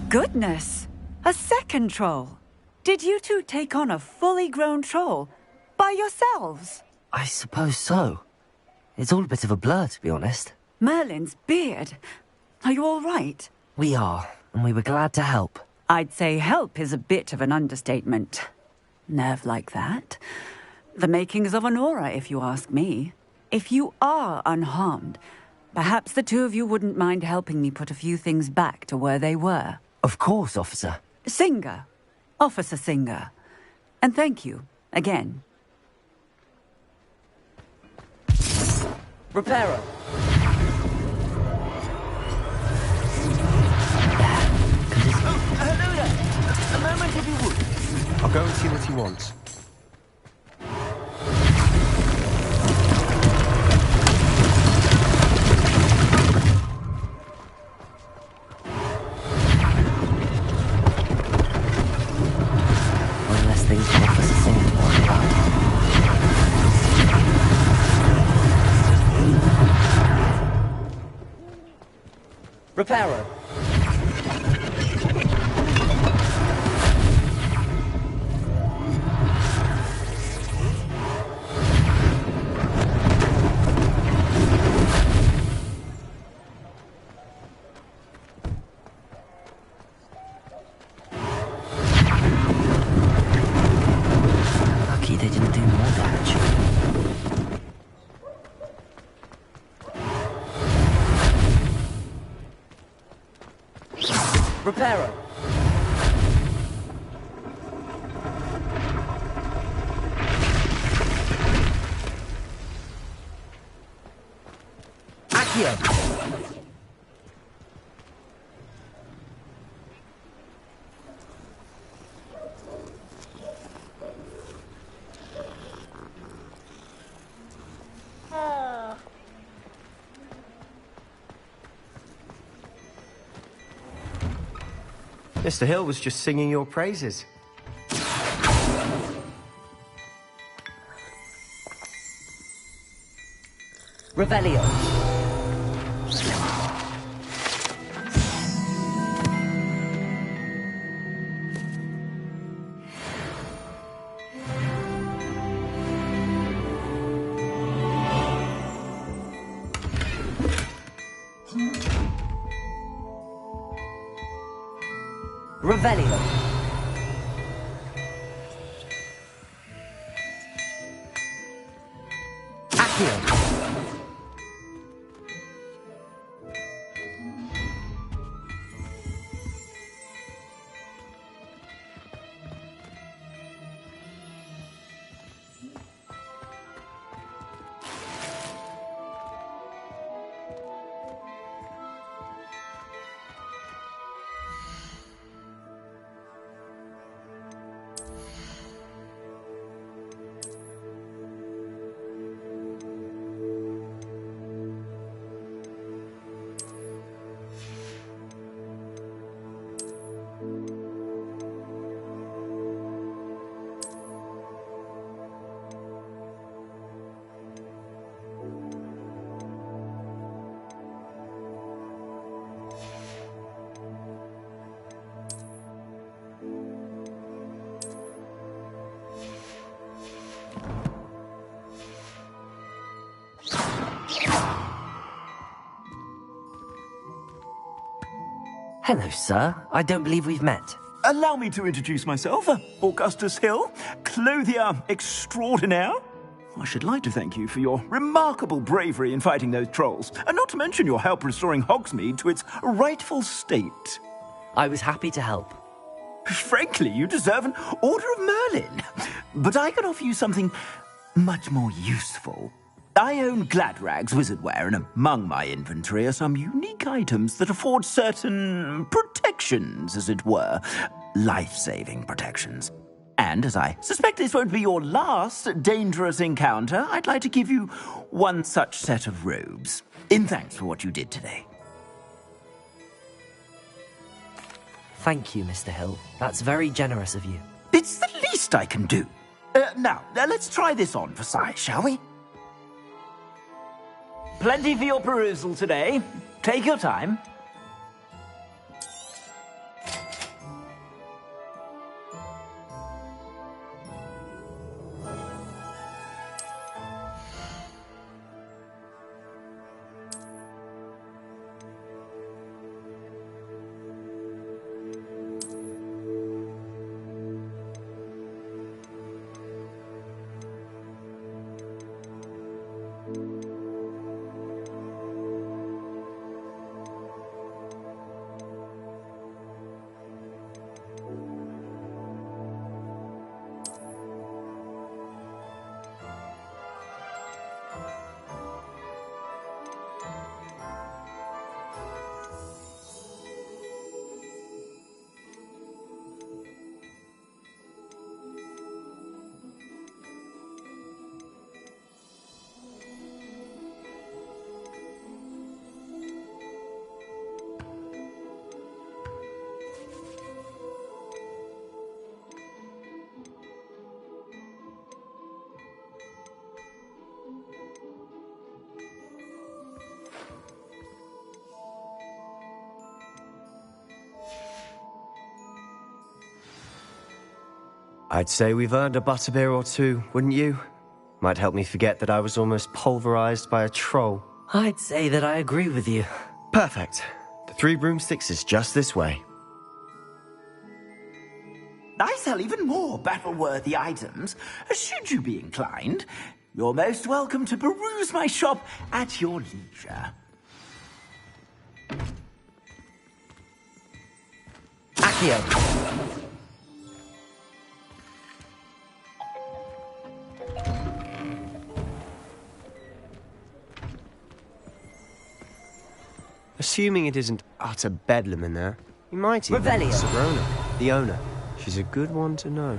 Goodness! A second troll! Did you two take on a fully grown troll? By yourselves? I suppose so. It's all a bit of a blur, to be honest. Merlin's beard. Are you all right? We are, and we were glad to help. I'd say help is a bit of an understatement. Nerve like that. The makings of an aura, if you ask me. If you are unharmed, perhaps the two of you wouldn't mind helping me put a few things back to where they were. Of course, officer. Singer. Officer Singer. And thank you, again. Reparo. Hello there. A moment if you would. I'll go and see what he wants. One less thing for Officer Singer to worry about. Reparo. Lucky they didn't do more damage. Reparo. Accio. Mr. Hill was just singing your praises. Revelio. Revelio. Accio. Hello, sir. I don't believe we've met. Allow me to introduce myself. Augustus Hill, clothier extraordinaire. I should like to thank you for your remarkable bravery in fighting those trolls, and not to mention your help restoring Hogsmeade to its rightful state. I was happy to help. Frankly, you deserve an Order of Merlin. But I can offer you something much more useful. I own Gladrag's wizardware, and among my inventory are some unique items that afford certain protections, as it were. Life-saving protections. And as I suspect this won't be your last dangerous encounter, I'd like to give you one such set of robes, in thanks for what you did today. Thank you, Mr. Hill. That's very generous of you. It's the least I can do. Now, let's try this on for size, shall we? Plenty for your perusal today. Take your time. I'd say we've earned a butterbeer or two, wouldn't you? Might help me forget that I was almost pulverized by a troll. I'd say that I agree with you. Perfect. The 3 broomsticks is just this way. I sell even more battle-worthy items. Should you be inclined, you're most welcome to peruse my shop at your leisure. Accio. Assuming it isn't utter bedlam in there, you might even Revelio. Sirona, the owner. She's a good one to know.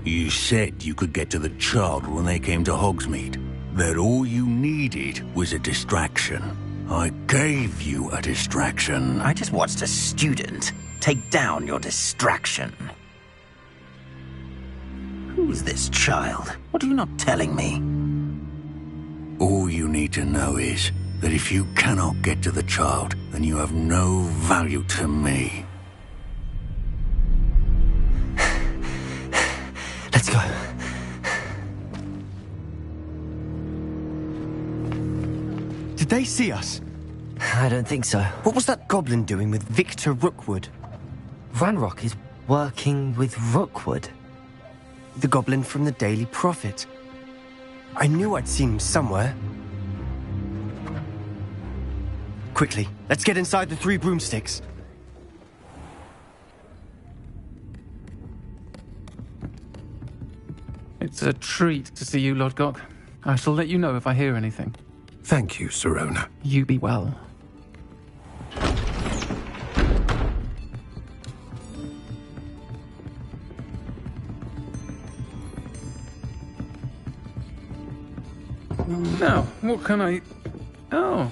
You said you could get to the child when they came to Hogsmeade. That all you needed was a distraction. I gave you a distraction. I just watched a student take down your distraction. Who's this child? What are you not telling me? All you need to know is that if you cannot get to the child, then you have no value to me. Let's go. Did they see us? I don't think so. What was that goblin doing with Victor Rookwood? Ranrock is working with Rookwood. The goblin from the Daily Prophet. I knew I'd seen him somewhere. Quickly, let's get inside the 3 broomsticks. It's a treat to see you, Lodgok. I shall let you know if I hear anything. Thank you, Sirona. You be well. Now, what can I... Oh,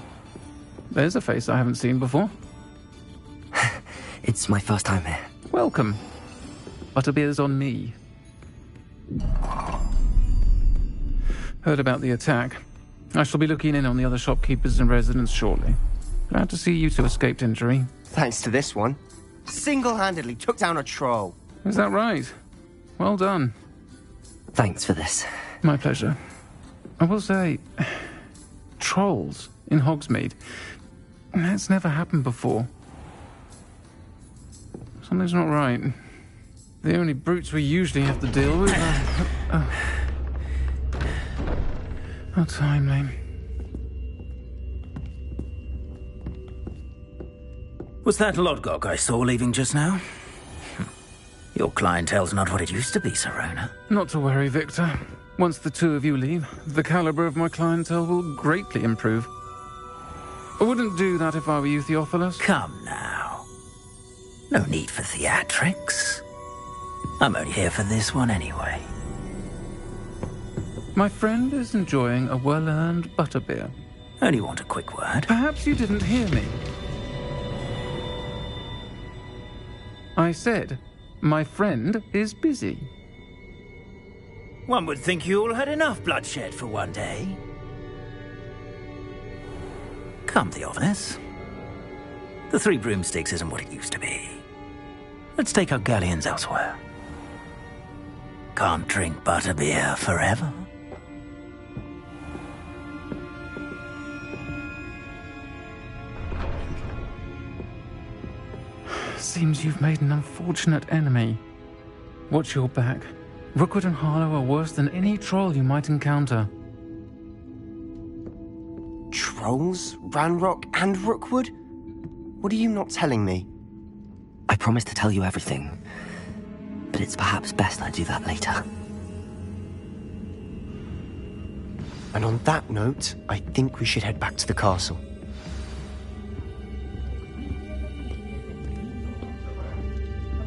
there's a face I haven't seen before. It's my first time here. Welcome. Butterbeer's on me. Heard about the attack. I shall be looking in on the other shopkeepers and residents shortly. Glad to see you two escaped injury. Thanks to this one. Single-handedly took down a troll. Is that right? Well done. Thanks for this. My pleasure. I will say, trolls in Hogsmeade. That's never happened before. Something's not right. The only brutes we usually have to deal with are... How timely. Was that Lodgok I saw leaving just now? Your clientele's not what it used to be, Sirona. Not to worry, Victor. Once the two of you leave, the caliber of my clientele will greatly improve. I wouldn't do that if I were you, Theophilus. Come now. No need for theatrics. I'm only here for this one anyway. My friend is enjoying a well-earned butterbeer. Only want a quick word. Perhaps you didn't hear me. I said, my friend is busy. One would think you all had enough bloodshed for one day. Come, Theophilus. The Three Broomsticks isn't what it used to be. Let's take our galleons elsewhere. Can't drink butterbeer forever. Seems you've made an unfortunate enemy. Watch your back. Rookwood and Harlow are worse than any troll you might encounter. Trolls? Ranrock and Rookwood? What are you not telling me? I promised to tell you everything, but it's perhaps best I do that later. And on that note, I think we should head back to the castle.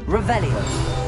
Revelio.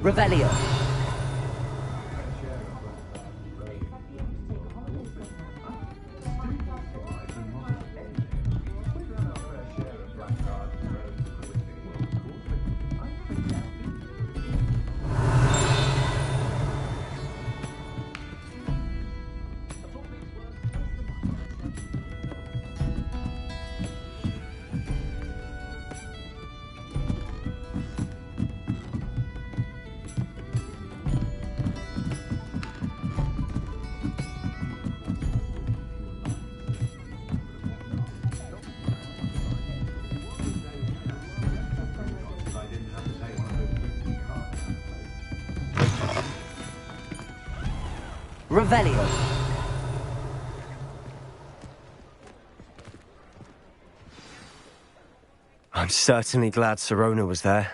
Revelio. Revelio. I'm certainly glad Sirona was there.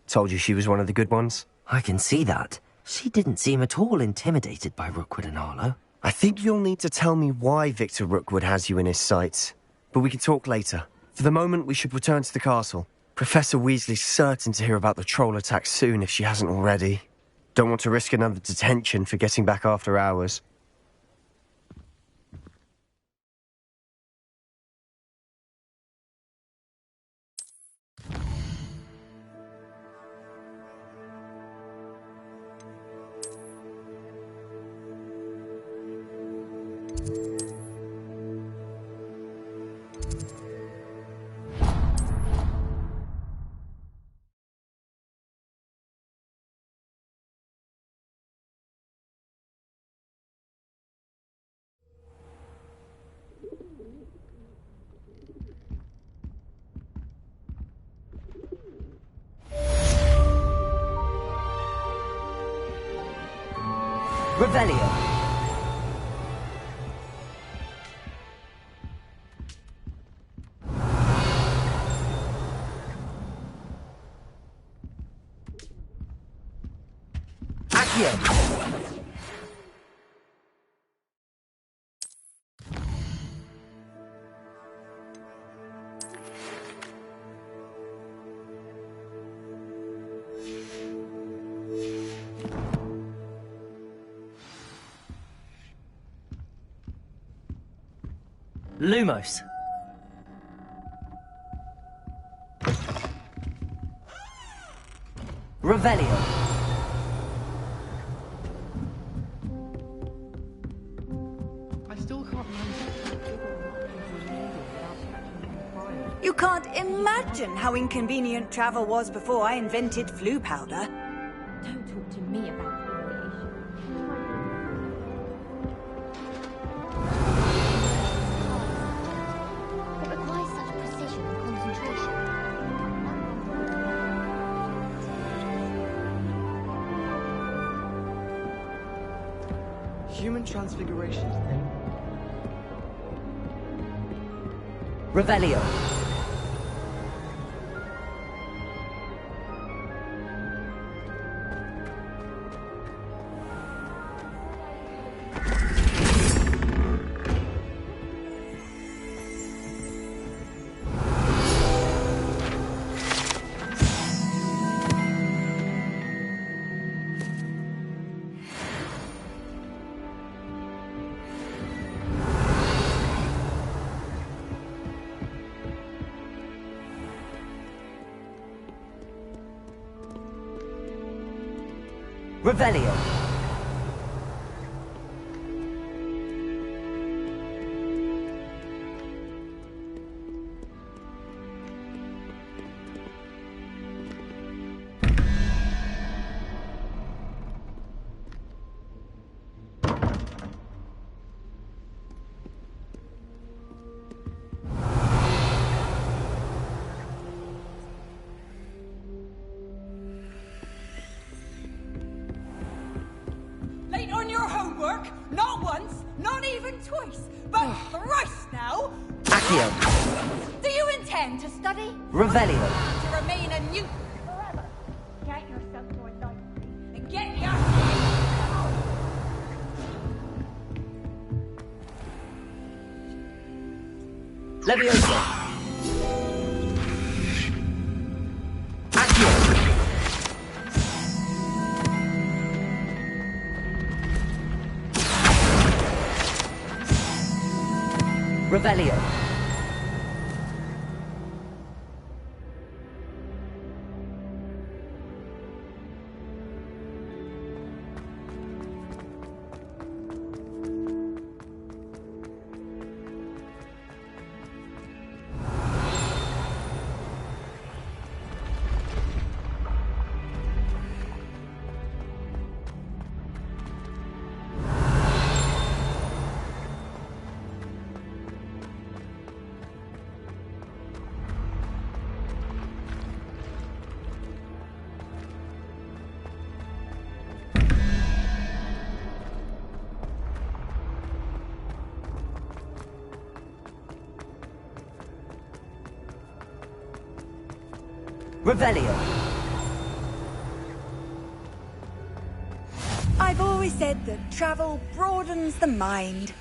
Told you she was one of the good ones. I can see that. She didn't seem at all intimidated by Rookwood and Harlow. I think you'll need to tell me why Victor Rookwood has you in his sights. But we can talk later. For the moment, we should return to the castle. Professor Weasley's certain to hear about the troll attack soon if she hasn't already. Don't want to risk another detention for getting back after hours. Revelio. Accio! Lumos. Revelio. I still can't You can't imagine how inconvenient travel was before I invented flu powder. Don't talk to me about it requires such precision and concentration. Human transfiguration. Revelio. Revelio. Late on your homework? Not once, not even twice, but thrice now? Accio. Do you intend to study? Revelio. To remain a Newton forever? Get yourself to a library and get your Leviosa. Accio. Revelio. Revelio. I've always said that travel broadens the mind.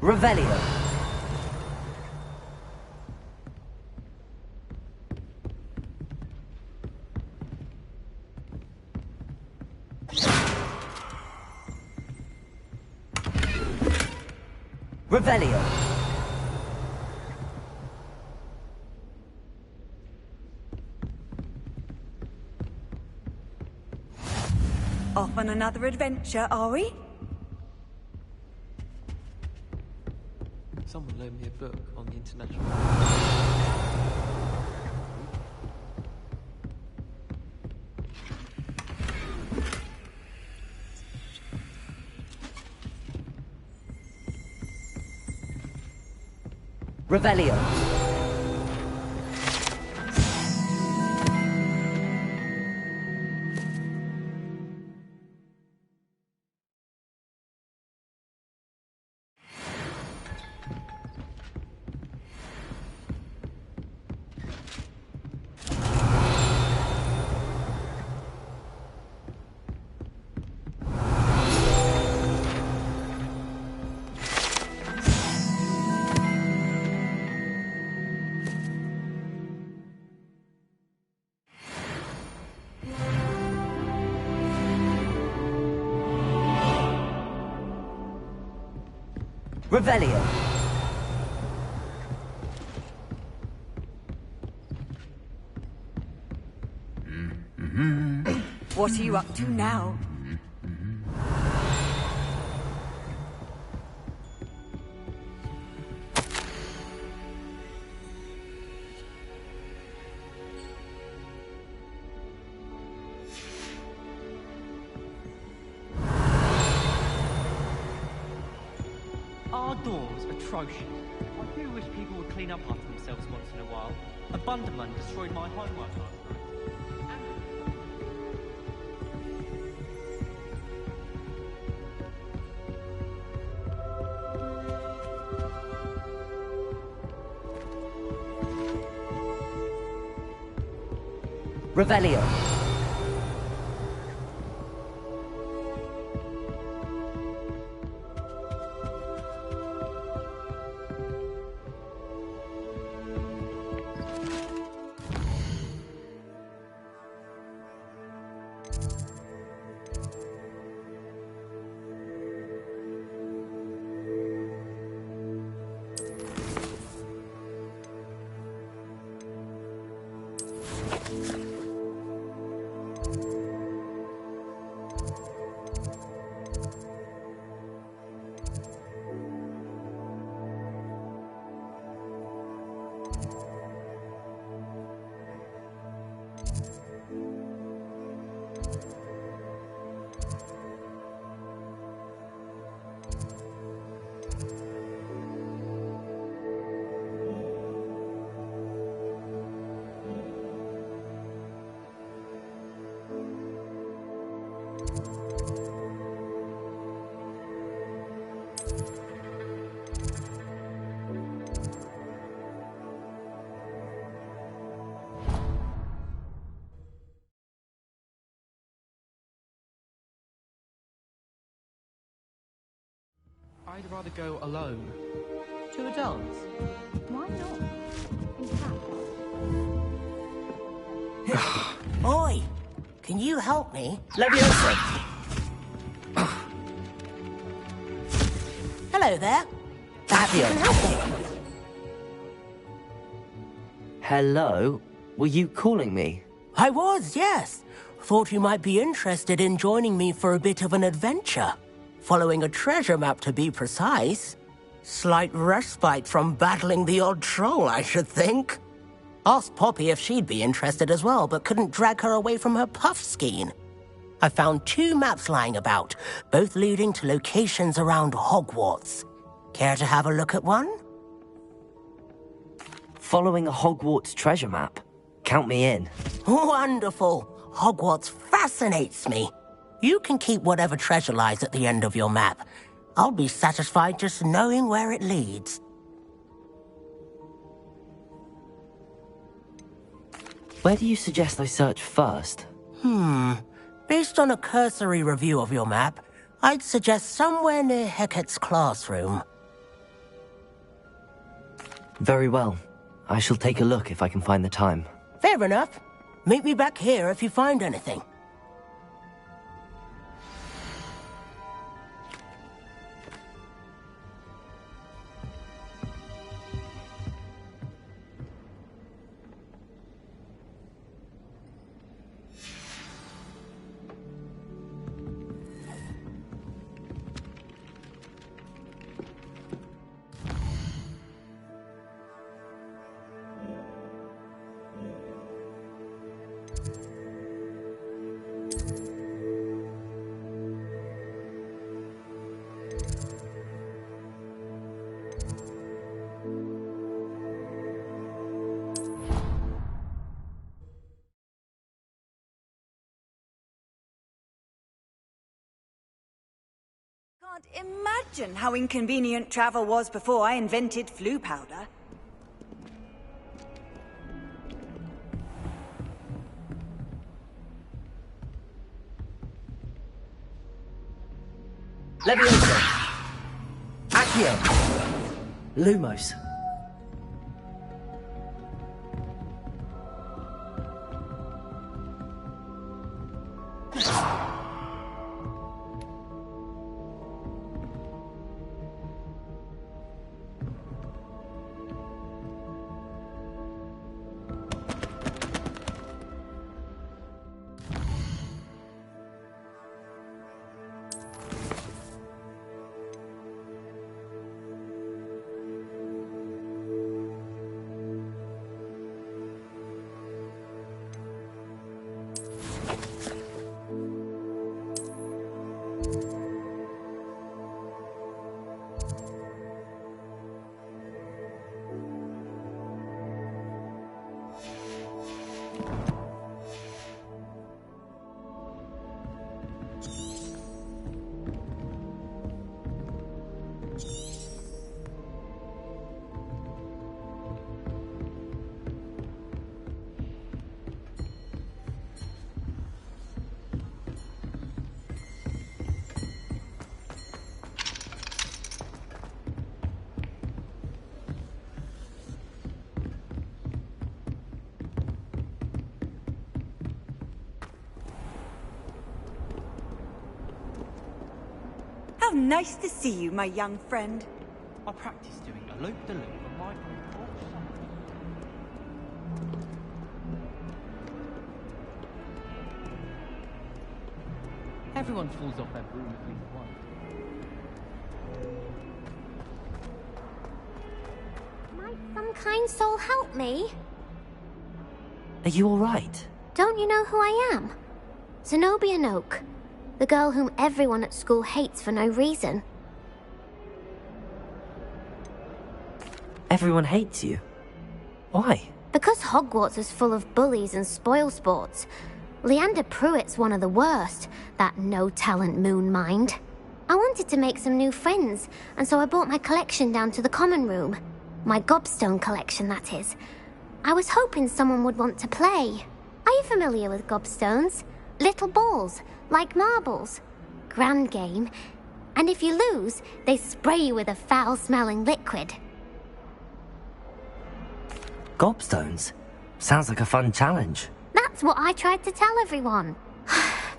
Revelio. Revelio. Off on another adventure, are we? Someone loaned me a book on the international. Revelio. Revelio. What are you up to now? Our door's atrocious. I do wish people would clean up after themselves once in a while. A Bunderman destroyed my homework last night. Revelio. I'd rather go alone. To a dance? Why not? In fact, Oi! Can you help me? Leviosa! Hello there. Perhaps you can help me. Hello? Were you calling me? I was, yes. Thought you might be interested in joining me for a bit of an adventure. Following a treasure map, to be precise. Slight respite from battling the odd troll, I should think. Asked Poppy if she'd be interested as well, but couldn't drag her away from her puff skein. I found 2 maps lying about, both leading to locations around Hogwarts. Care to have a look at one? Following a Hogwarts treasure map? Count me in. Wonderful. Hogwarts fascinates me. You can keep whatever treasure lies at the end of your map. I'll be satisfied just knowing where it leads. Where do you suggest I search first? Based on a cursory review of your map, I'd suggest somewhere near Hecat's classroom. Very well. I shall take a look if I can find the time. Fair enough. Meet me back here if you find anything. Can't imagine how inconvenient travel was before I invented flu powder. Leviosa! Accio! Lumos. How nice to see you, my young friend. I practiced doing a loop-de-loop on my porch. Everyone falls off their broom at least once. Might some kind soul help me? Are you alright? Don't you know who I am? Zenobia Noak. The girl whom everyone at school hates for no reason. Everyone hates you. Why? Because Hogwarts is full of bullies and spoilsports. Leander Pruitt's one of the worst, that no-talent moon mind. I wanted to make some new friends, and so I brought my collection down to the common room. My gobstone collection, that is. I was hoping someone would want to play. Are you familiar with gobstones? Little balls, like marbles. Grand game. And if you lose, they spray you with a foul-smelling liquid. Gobstones? Sounds like a fun challenge. That's what I tried to tell everyone.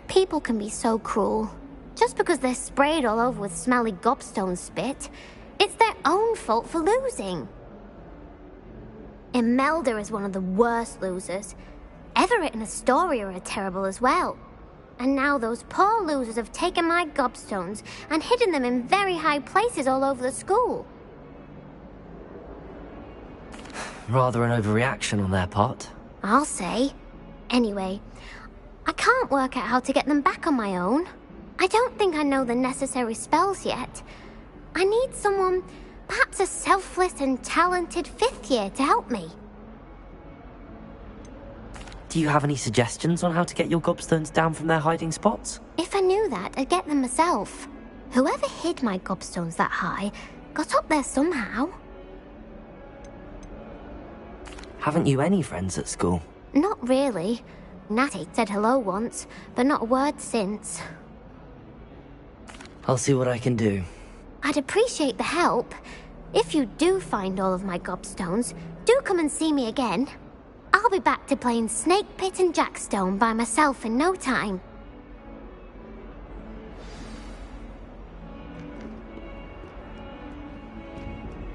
People can be so cruel. Just because they're sprayed all over with smelly gobstone spit, it's their own fault for losing. Imelda is one of the worst losers. Everett and Astoria are terrible as well. And now those poor losers have taken my gobstones and hidden them in very high places all over the school. Rather an overreaction on their part. I'll say. Anyway, I can't work out how to get them back on my own. I don't think I know the necessary spells yet. I need someone, perhaps a selfless and talented 5th year to help me. Do you have any suggestions on how to get your gobstones down from their hiding spots? If I knew that, I'd get them myself. Whoever hid my gobstones that high got up there somehow. Haven't you any friends at school? Not really. Natty said hello once, but not a word since. I'll see what I can do. I'd appreciate the help. If you do find all of my gobstones, do come and see me again. I'll be back to playing Snake Pit and Jackstone by myself in no time.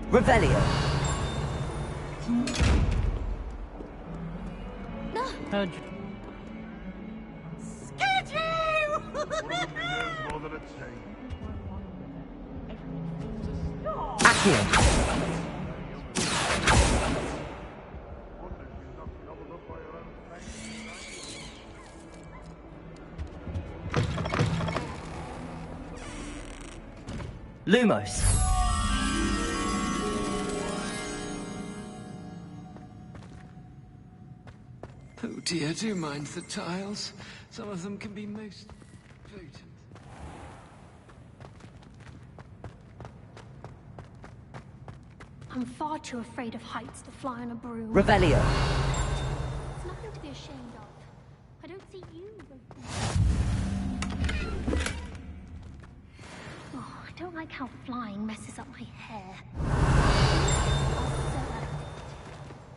Revelio. No. Scared you! Accio. Lumos. Oh dear, do mind the tiles. Some of them can be most potent. I'm far too afraid of heights to fly on a broom. Revelio. It's nothing to be ashamed of. I don't see you. Oh, I don't like how flying messes up my hair.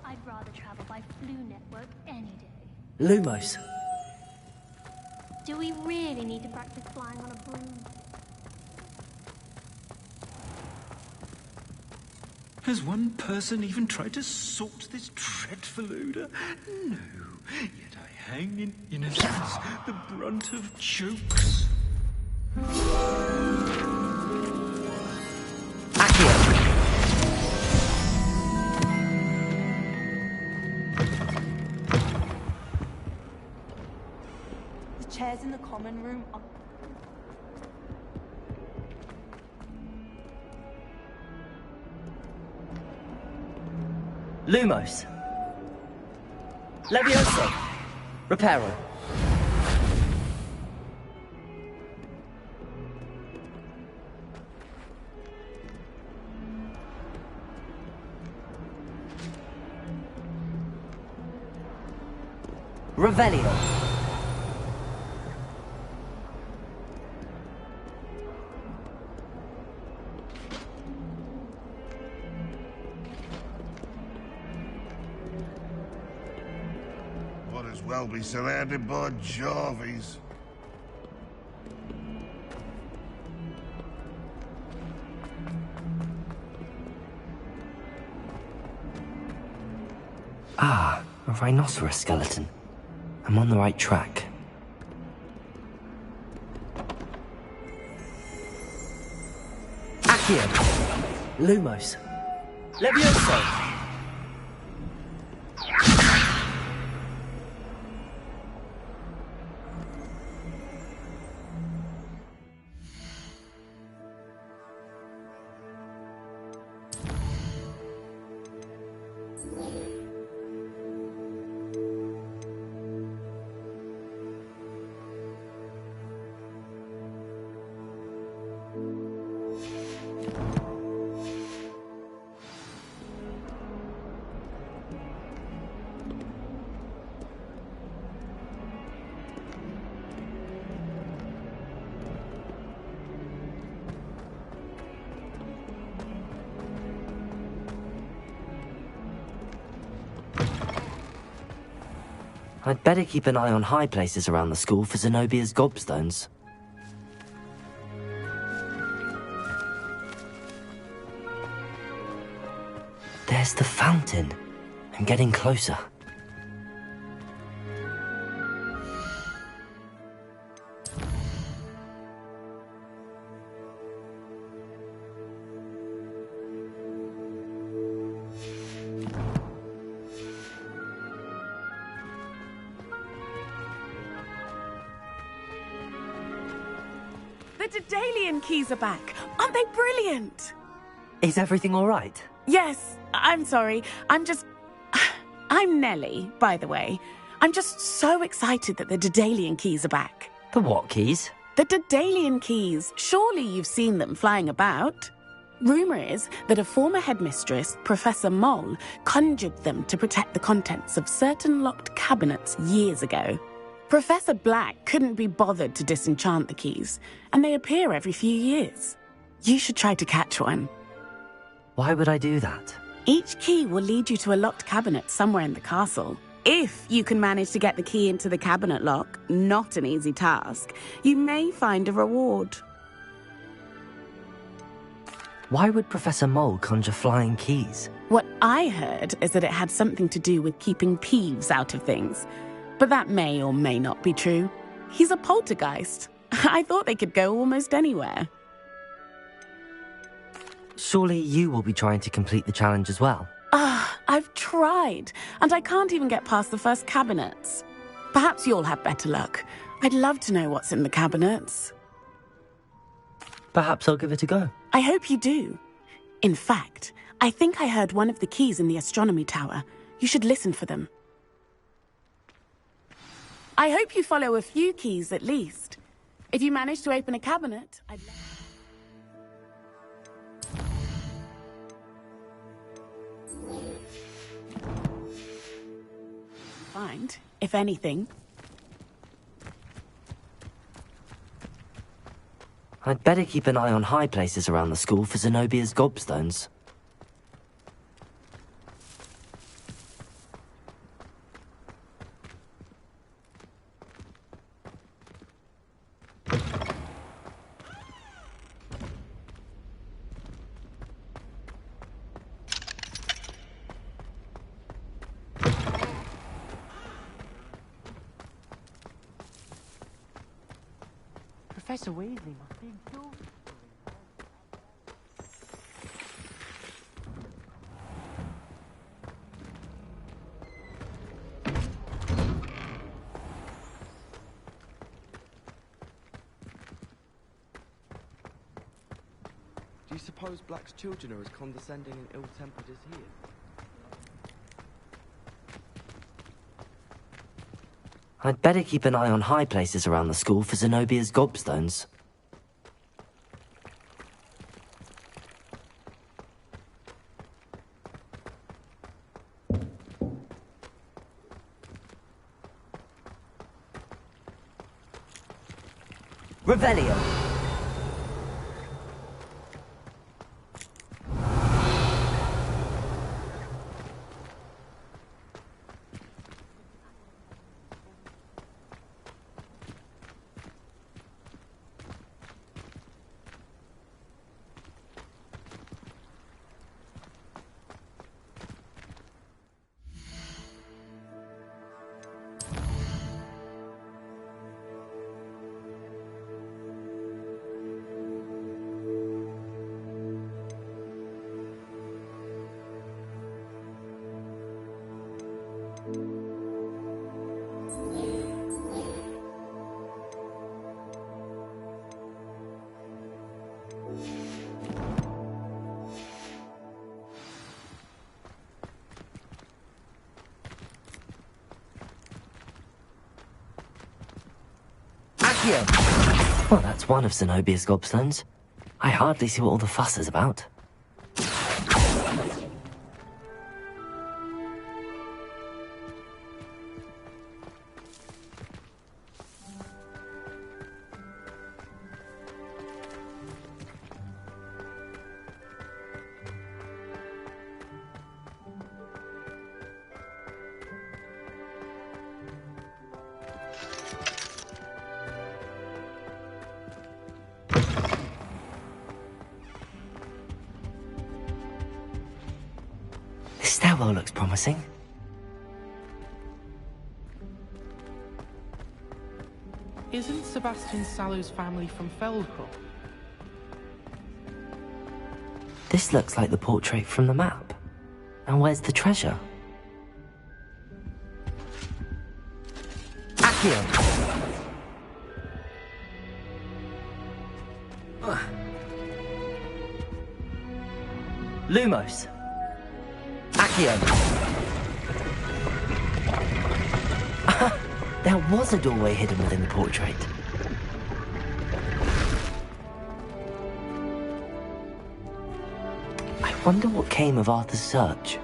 I'd rather travel by Flu Network any day. Lumos. Do we really need to practice flying on a broom? Has one person even tried to sort this dreadful odour? No. Yet I hang in innocence, the brunt of jokes. The chairs in the common room are... Lumos. Levioso. Reparo. Revelio. Well be surrounded by Jarvies. Ah, a rhinoceros skeleton. I'm on the right track. Accio. Lumos. Levioso. I'd better keep an eye on high places around the school for Zenobia's gobstones. There's the fountain. I'm getting closer. The Daedalian keys are back. Aren't they brilliant? Is everything all right? Yes, I'm sorry. I'm Nellie, by the way. I'm just so excited that the Daedalian keys are back. The what keys? The Daedalian keys. Surely you've seen them flying about. Rumour is that a former headmistress, Professor Moll, conjured them to protect the contents of certain locked cabinets years ago. Professor Black couldn't be bothered to disenchant the keys, and they appear every few years. You should try to catch one. Why would I do that? Each key will lead you to a locked cabinet somewhere in the castle. If you can manage to get the key into the cabinet lock, not an easy task, you may find a reward. Why would Professor Moll conjure flying keys? What I heard is that it had something to do with keeping Peeves out of things. But that may or may not be true. He's a poltergeist. I thought they could go almost anywhere. Surely you will be trying to complete the challenge as well. I've tried, and I can't even get past the first cabinets. Perhaps you'll have better luck. I'd love to know what's in the cabinets. Perhaps I'll give it a go. I hope you do. In fact, I think I heard one of the keys in the astronomy tower. You should listen for them. I hope you follow a few keys at least. If you manage to open a cabinet, I'd love... find, if anything. I'd better keep an eye on high places around the school for Zenobia's gobstones. Professor Weasley must be exhausted. Do you suppose Black's children are as condescending and ill-tempered as he is? I'd better keep an eye on high places around the school for Zenobia's gobstones. Revelio! Well, that's one of Zenobia's gobstones. I hardly see what all the fuss is about. This stairwell looks promising. Isn't Sebastian Sallow's family from Feldcroft? This looks like the portrait from the map. And where's the treasure? Accio! Lumos! Accio! There was a doorway hidden within the portrait. I wonder what came of Arthur's search.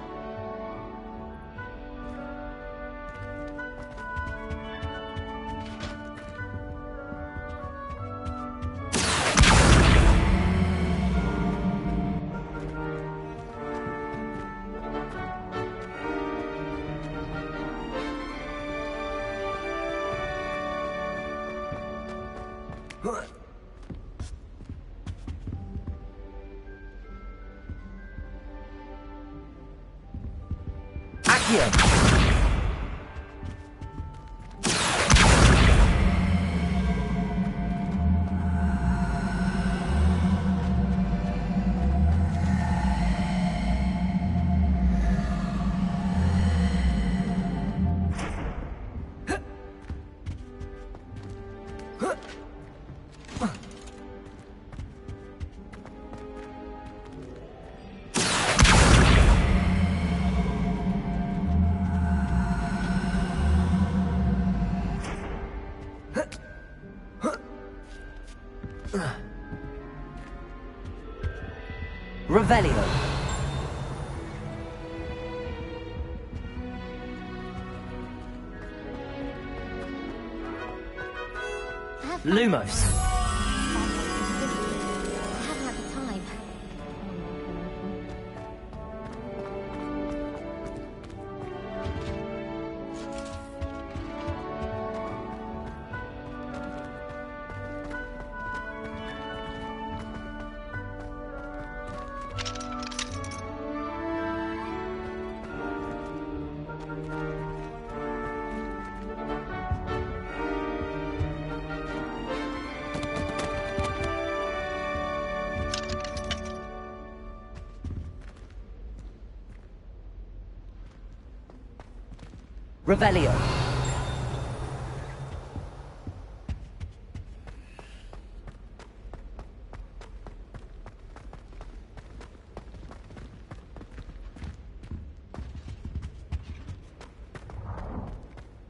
Revelio. Lumos. I haven't had the time. Revelio.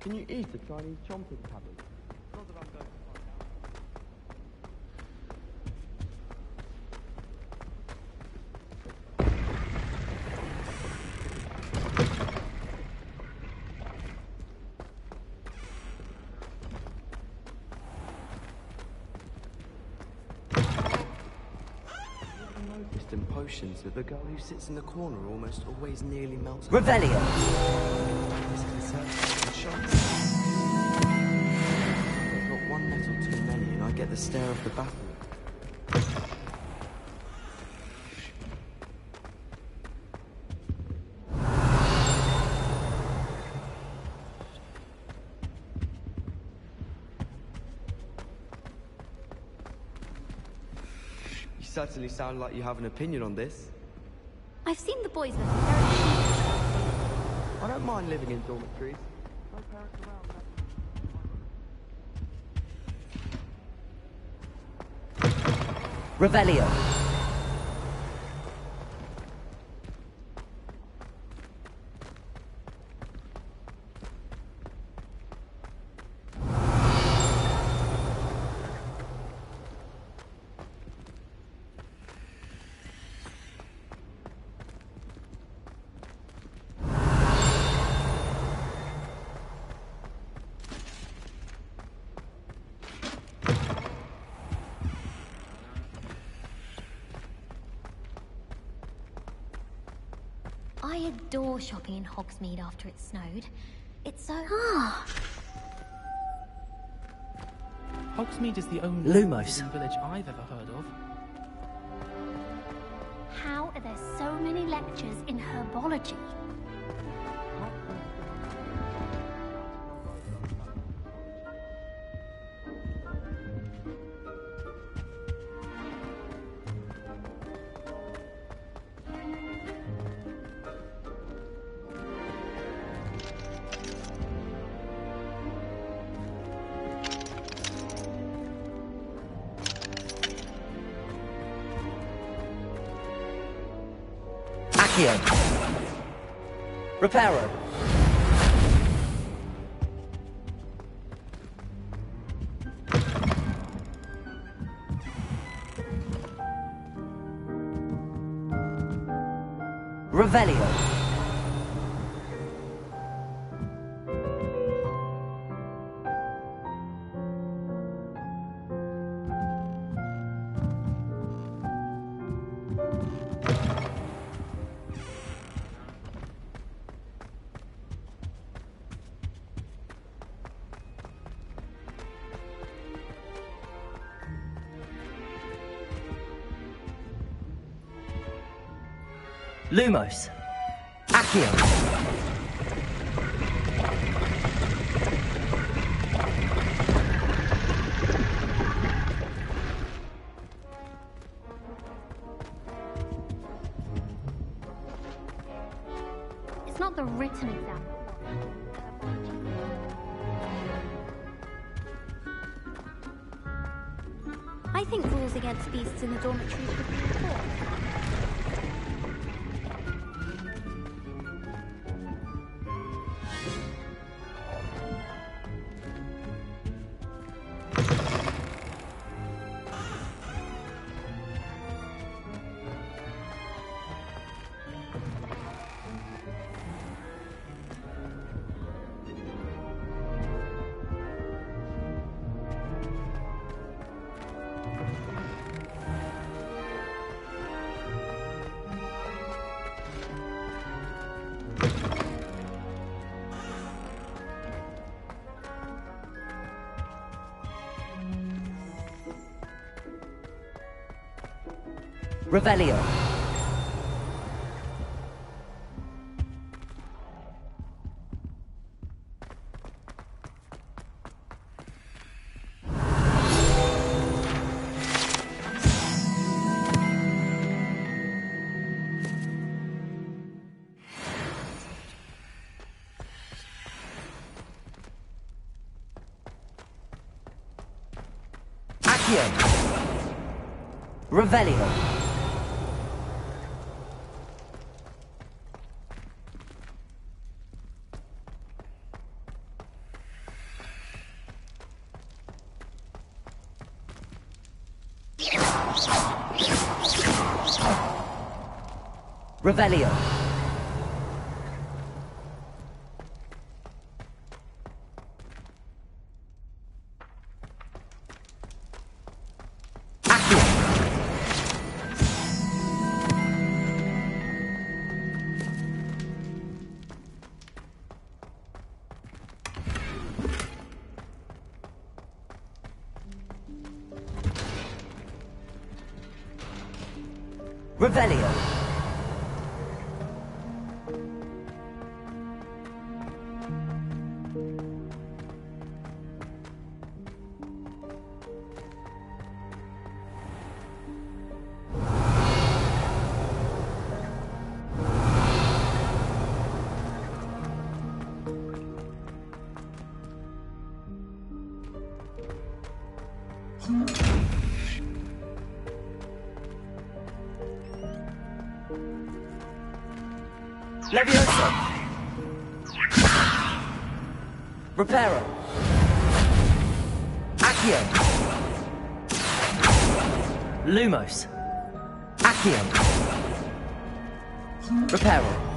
Can you eat the Chinese chomping cabbage? Not that I'm going to find out. Noticed in potions that the girl who sits in the corner almost always nearly melts. Revelio. I've got one metal too many, and I get the stare of the battle. You certainly sound like you have an opinion on this. I've seen the boys looking very I don't mind living in dormitories. My parents around. Revelio. I adore shopping in Hogsmeade after it snowed. It's so... Hogsmeade is the only Lumos. village I've ever heard of. How are there so many lectures in herbology? Accio. Reparo. Revelio. Lumos. Accio. It's not the written exam. I think rules against beasts in the dormitory should be enforced. Revelio. Accio. Revelio. Revelio. Revelio. Levioso. Reparo. Accio. Lumos. Accio. Reparo.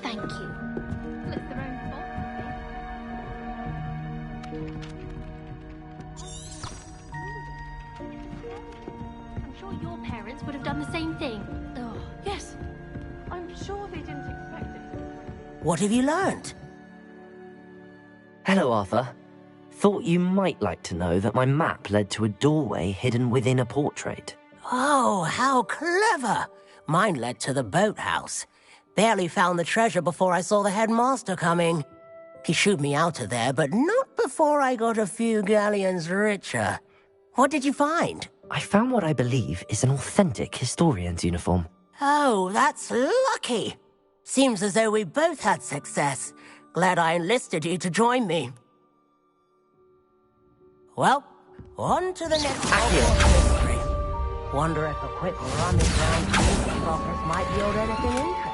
Thank you. It's their own fault. I'm sure your parents would have done the same thing. Oh, yes. I'm sure they didn't expect it. What have you learned? Hello, Arthur. Thought you might like to know that my map led to a doorway hidden within a portrait. Oh, how clever! Mine led to the boathouse. Barely found the treasure before I saw the headmaster coming. He shooed me out of there, but not before I got a few galleons richer. What did you find? I found what I believe is an authentic historian's uniform. Oh, that's lucky. Seems as though we both had success. Glad I enlisted you to join me. Well, on to the next mystery. Wonder if a quick rummage around these coffers might yield anything interesting.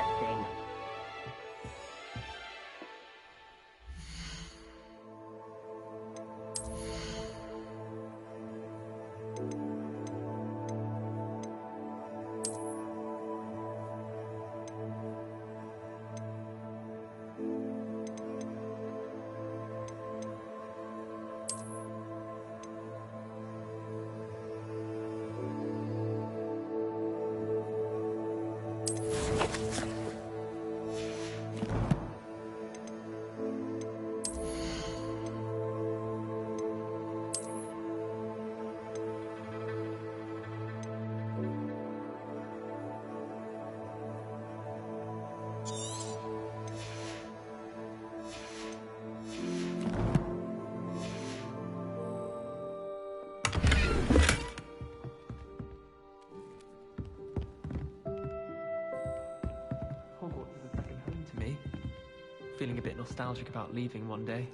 feeling a bit nostalgic about leaving one day.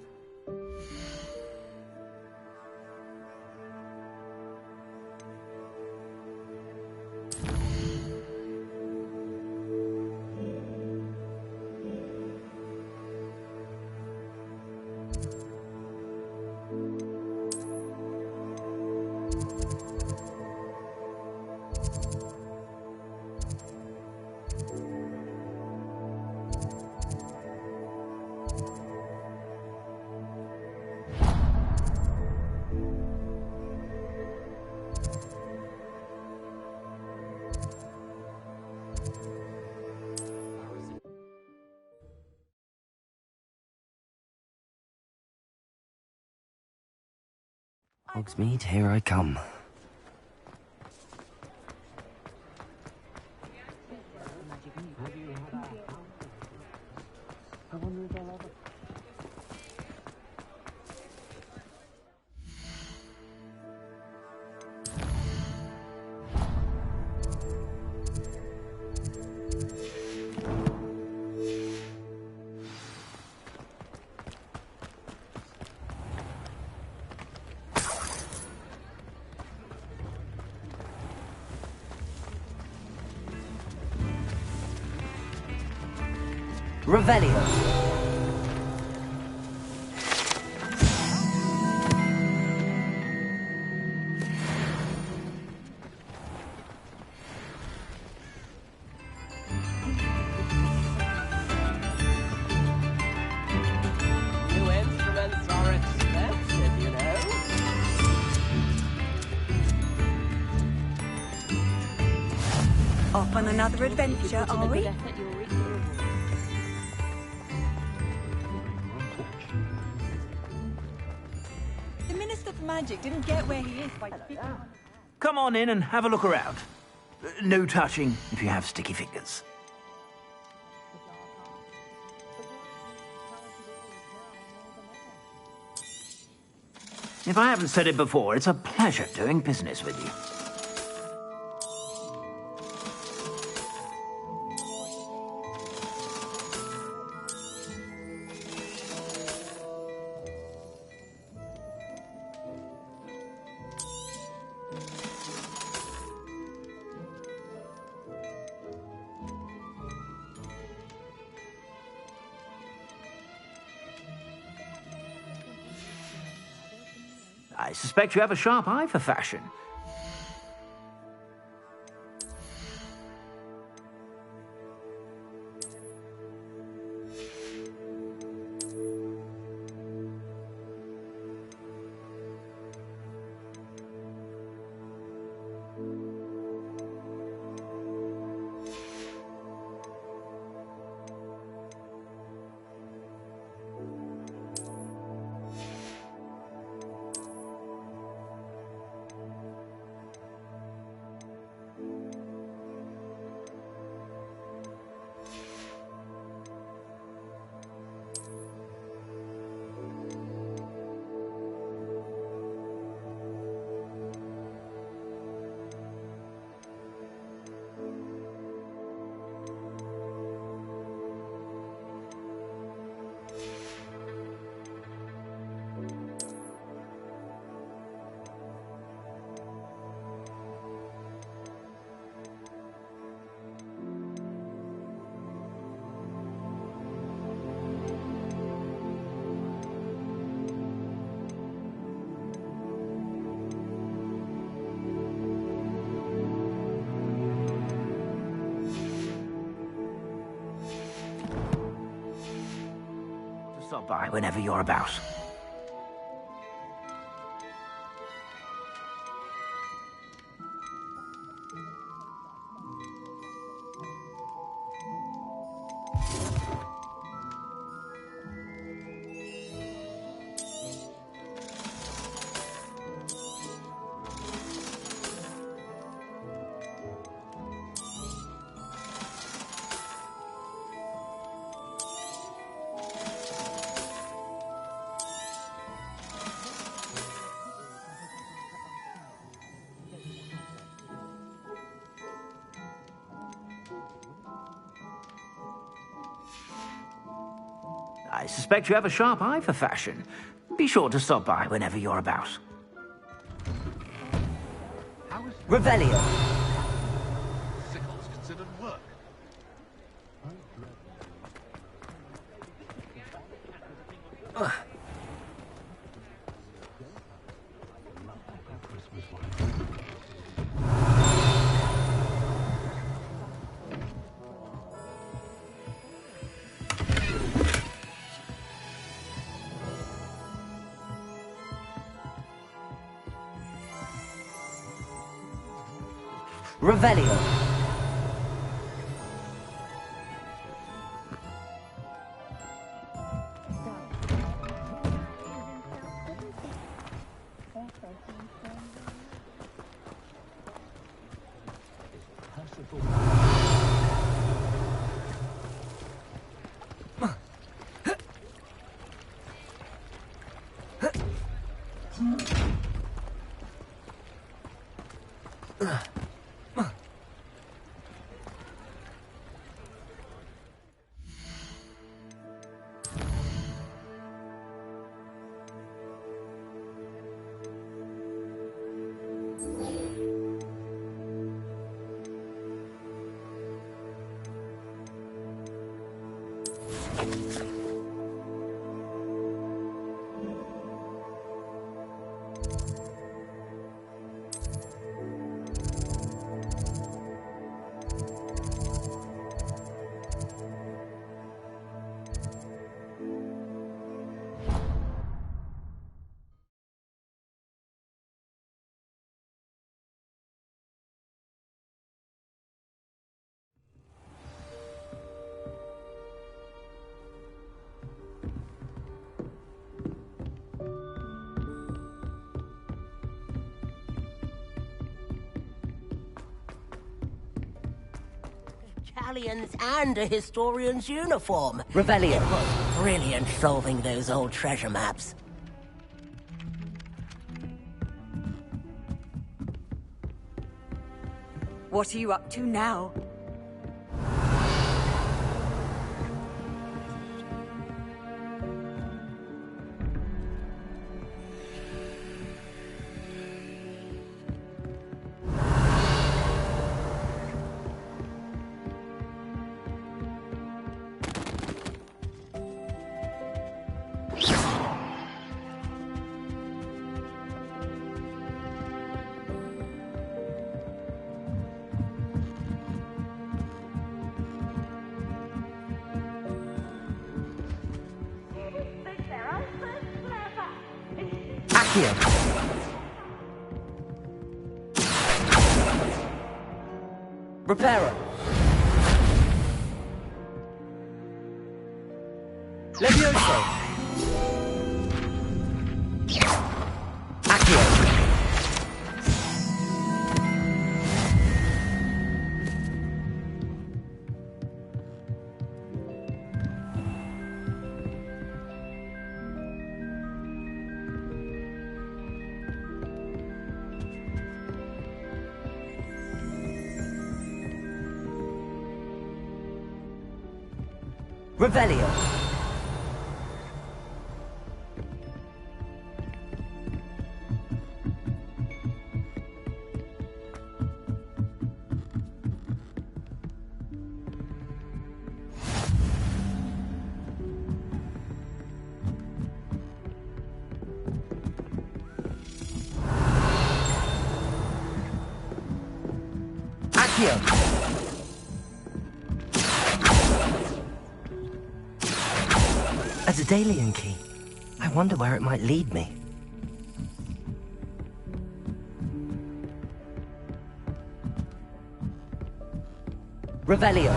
Hogsmeade, here I come. Revelio. New instruments are expensive, you know. Off on another adventure, are we? The Minister for Magic didn't get where he is by... Come on in and have a look around. No touching if you have sticky fingers. If I haven't said it before, it's a pleasure doing business with you. I suspect you have a sharp eye for fashion. Stop by whenever you're about. I suspect you have a sharp eye for fashion. Be sure to stop by whenever you're about. Revelio. Sickles considered work. Revelio. Galleons and a historian's uniform. Revelio. It was brilliant solving those old treasure maps. What are you up to now? Accio. Reparo. Levioso. Accio. Revelio. Accio. A Daedalian key. I wonder where it might lead me. Revelio.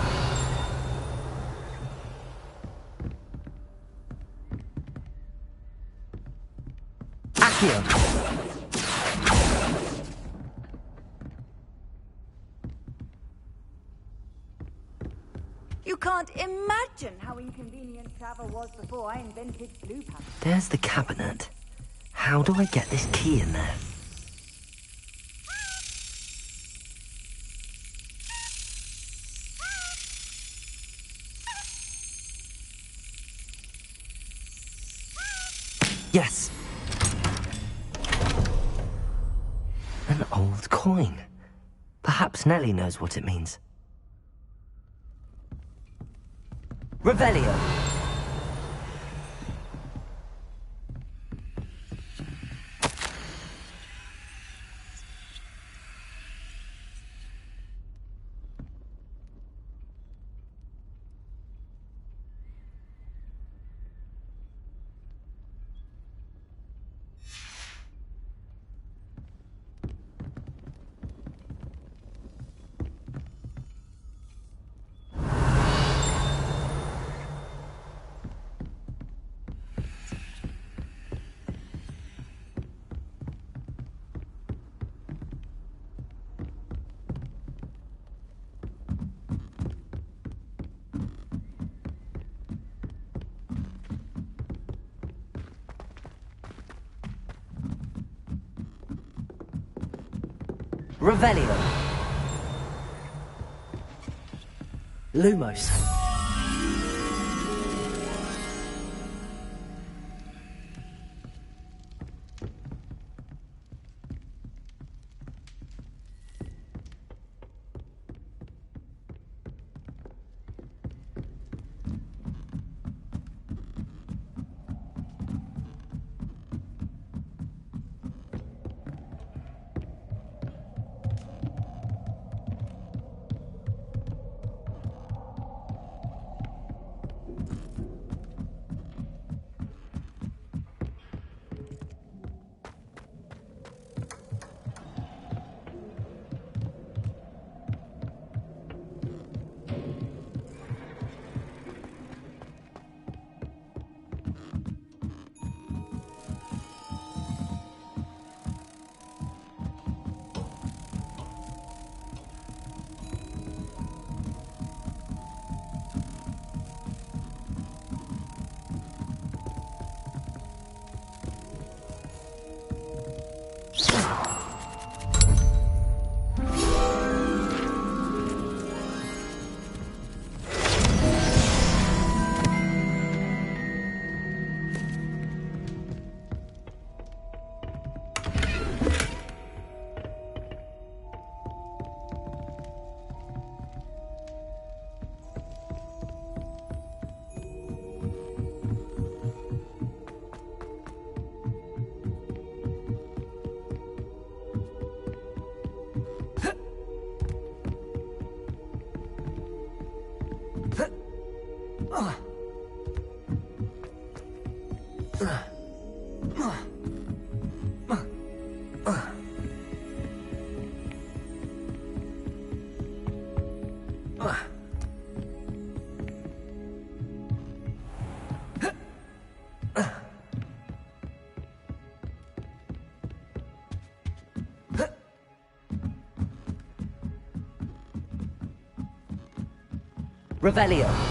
Accio. You can't imagine how inconvenient travel was before I invented Floo powder. There's the cabinet. How do I get this key in there? Yes. An old coin. Perhaps Nellie knows what it means. Revelio. Revelio. Lumos. Revelio.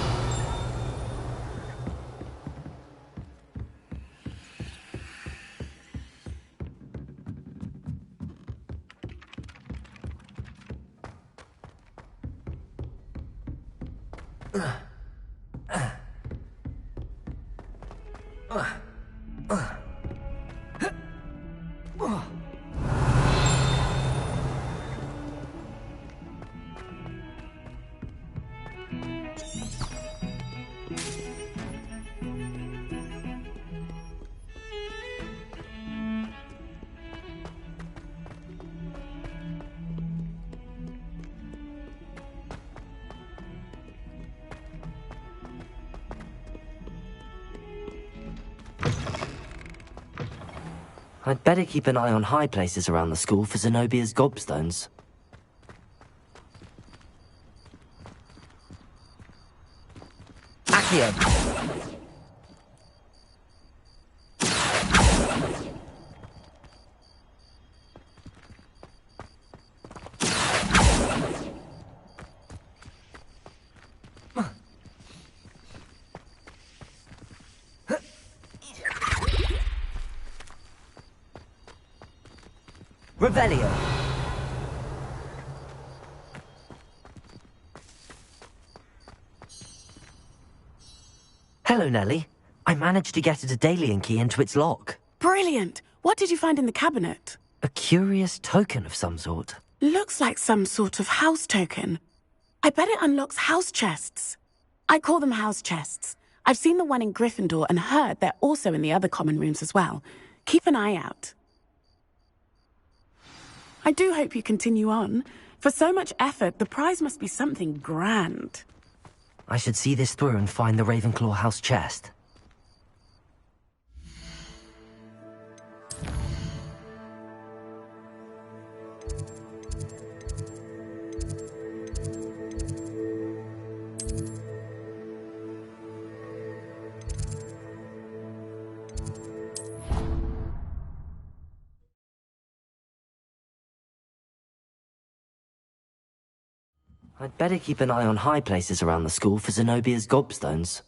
I'd better keep an eye on high places around the school for Zenobia's gobstones. Accio! Revelio. Hello, Nellie. I managed to get a Daedalian key into its lock. Brilliant! What did you find in the cabinet? A curious token of some sort. Looks like some sort of house token. I bet it unlocks house chests. I call them house chests. I've seen the one in Gryffindor and heard they're also in the other common rooms as well. Keep an eye out. I do hope you continue on. For so much effort, the prize must be something grand. I should see this through and find the Ravenclaw house chest. I'd better keep an eye on high places around the school for Zenobia's gobstones.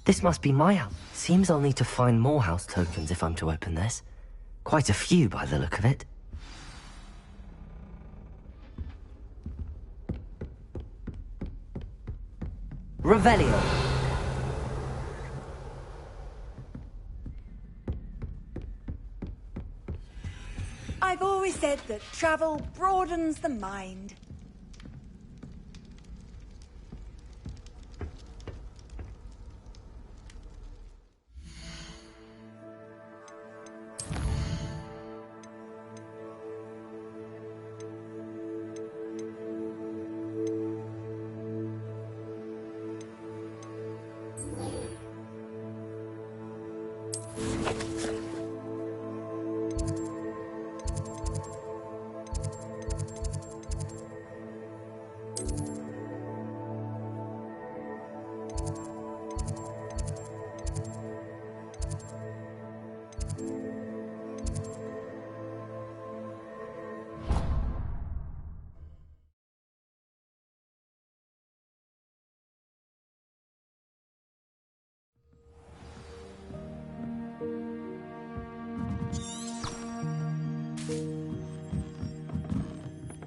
This must be my house. Seems I'll need to find more house tokens if I'm to open this. Quite a few by the look of it. Revelio. I've always said that travel broadens the mind.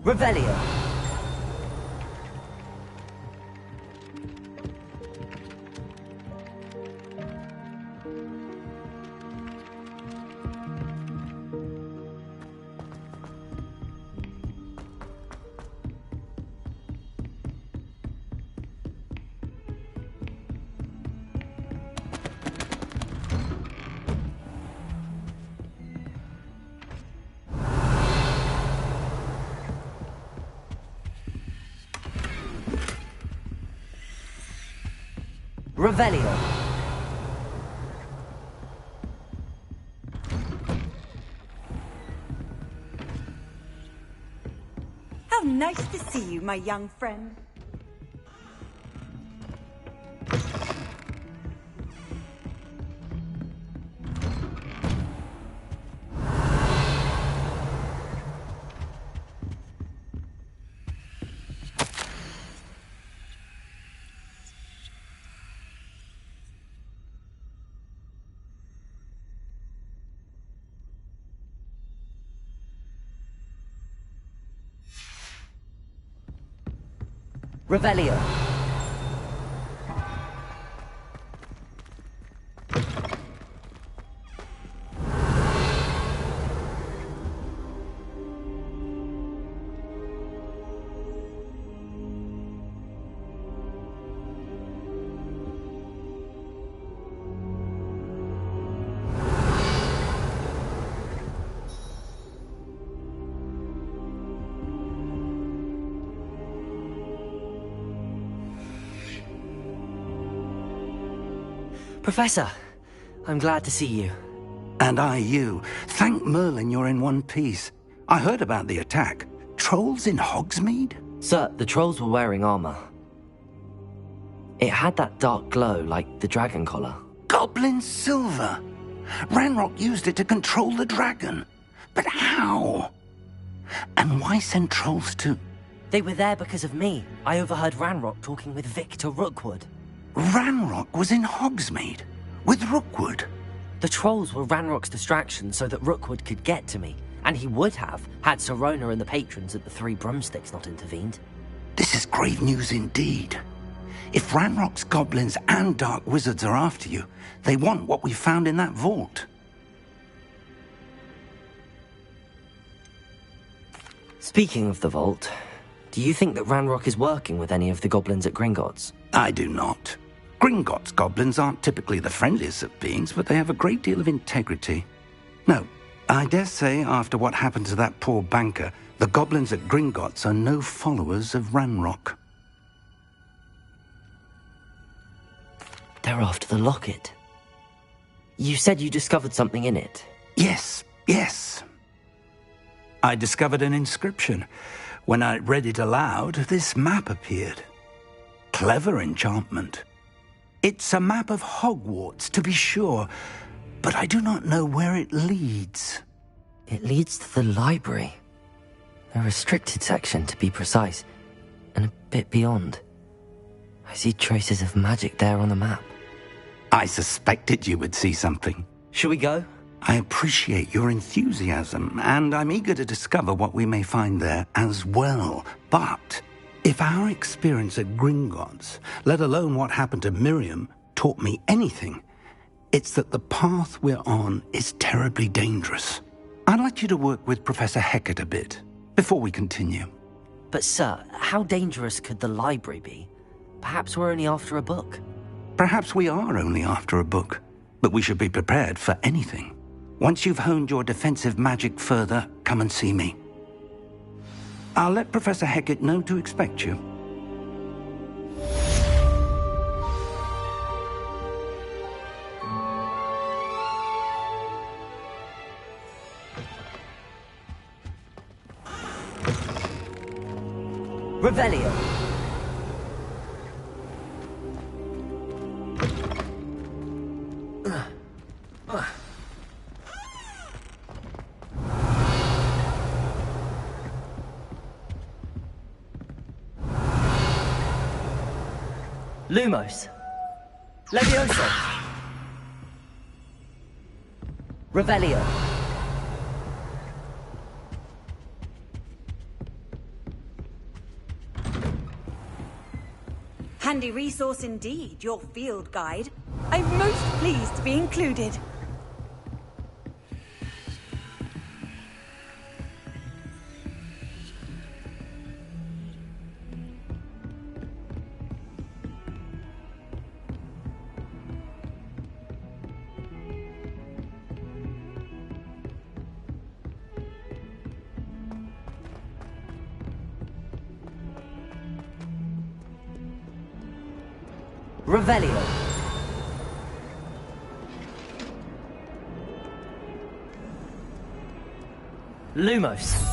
Revelio. Revelio. How nice to see you, my young friend. Revelio. Professor, I'm glad to see you. And I you. Thank Merlin you're in one piece. I heard about the attack. Trolls in Hogsmeade? Sir, the trolls were wearing armor. It had that dark glow like the dragon collar. Goblin silver! Ranrock used it to control the dragon. But how? And why send trolls to... They were there because of me. I overheard Ranrock talking with Victor Rookwood. Ranrock was in Hogsmeade? With Rookwood? The trolls were Ranrock's distraction so that Rookwood could get to me. And he would have, had Sirona and the patrons at the Three Broomsticks not intervened. This is grave news indeed. If Ranrock's goblins and dark wizards are after you, they want what we found in that vault. Speaking of the vault, do you think that Ranrock is working with any of the goblins at Gringotts? I do not. Gringotts goblins aren't typically the friendliest of beings, but they have a great deal of integrity. No, I dare say after what happened to that poor banker, the goblins at Gringotts are no followers of Ranrock. They're after the locket. You said you discovered something in it. Yes. I discovered an inscription. When I read it aloud, this map appeared. Clever enchantment. It's a map of Hogwarts, to be sure, but I do not know where it leads. It leads to the library. The restricted section, to be precise, and a bit beyond. I see traces of magic there on the map. I suspected you would see something. Shall we go? I appreciate your enthusiasm, and I'm eager to discover what we may find there as well. But if our experience at Gringotts, let alone what happened to Miriam, taught me anything, it's that the path we're on is terribly dangerous. I'd like you to work with Professor Hecat a bit before we continue. But sir, how dangerous could the library be? Perhaps we're only after a book. Perhaps we are only after a book, but we should be prepared for anything. Once you've honed your defensive magic further, come and see me. I'll let Professor Hecat know to expect you. Revelio. Lumos. Levioso. Revelio. Handy resource indeed, your field guide. I'm most pleased to be included. Revelio. Lumos.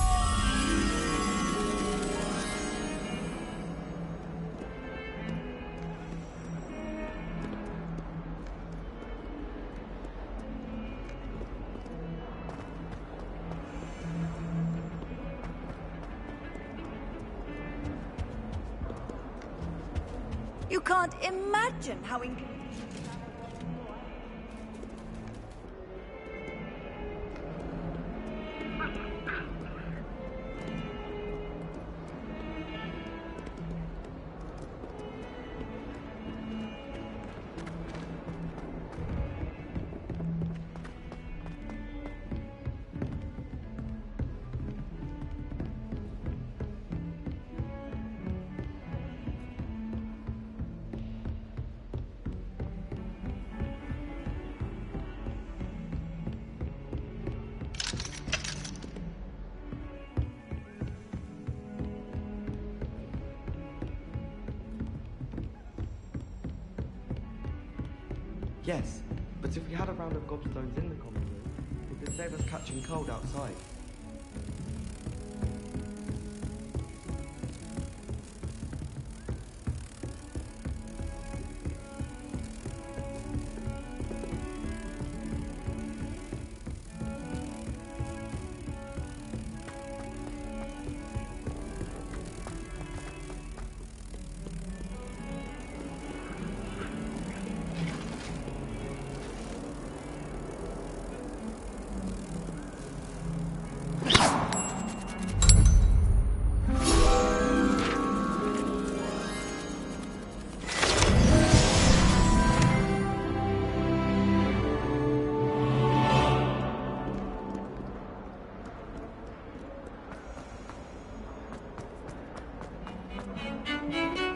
You can't imagine how inconvenient. Yes, but if we had a round of gobstones in the common room, it could save us catching cold outside.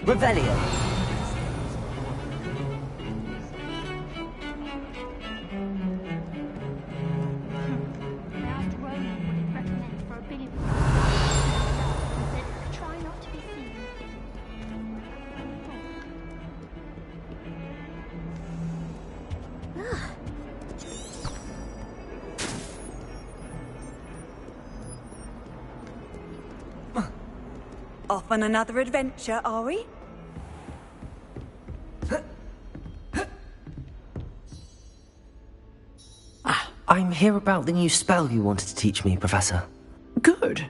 Revelio. Off on another adventure, are we? I'm here about the new spell you wanted to teach me, Professor. Good.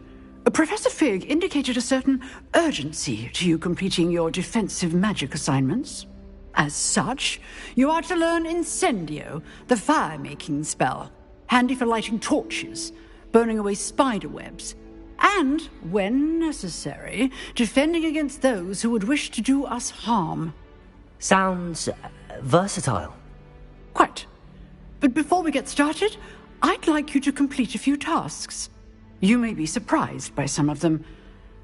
Professor Fig indicated a certain urgency to you completing your defensive magic assignments. As such, you are to learn Incendio, the fire-making spell, handy for lighting torches, burning away spider webs, and, when necessary, defending against those who would wish to do us harm. Sounds versatile. Quite. But before we get started, I'd like you to complete a few tasks. You may be surprised by some of them.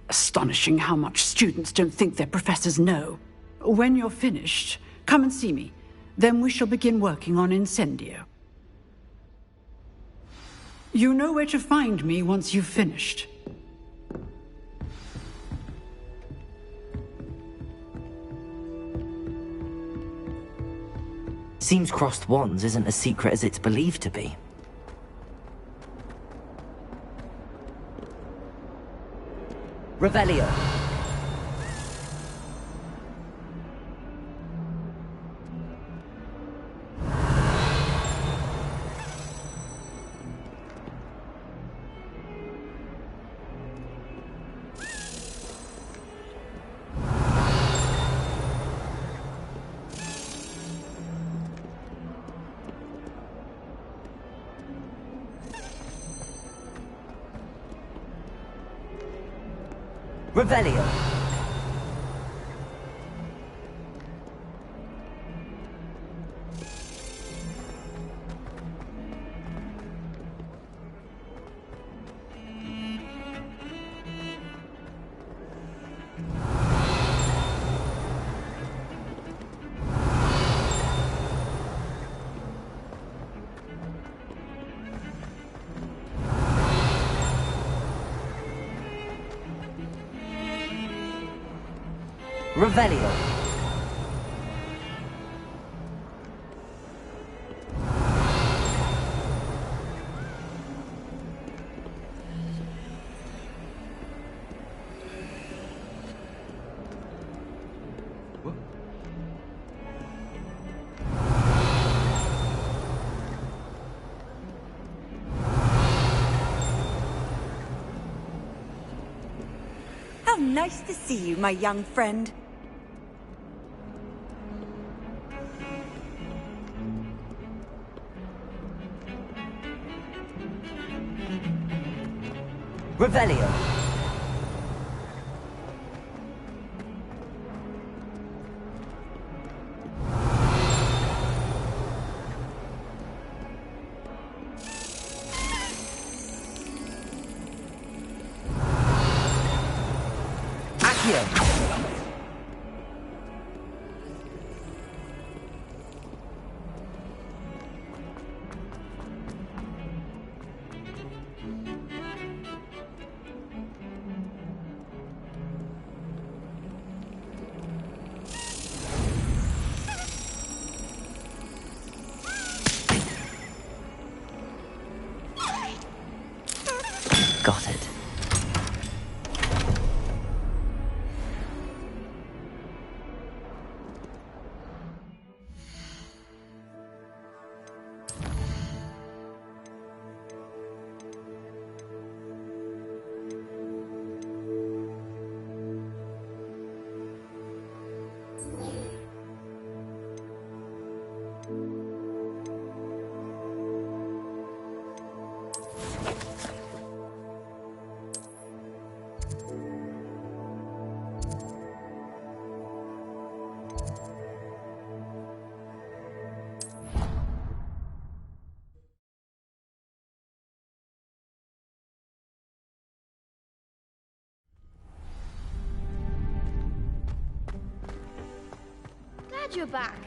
Astonishing how much students don't think their professors know. When you're finished, come and see me. Then we shall begin working on Incendio. You know where to find me once you've finished. Seems crossed wands isn't as secret as it's believed to be. Revelio. Revelio. Revelio. How nice to see you, my young friend. Revelio. Accio. Got it. Glad you're back.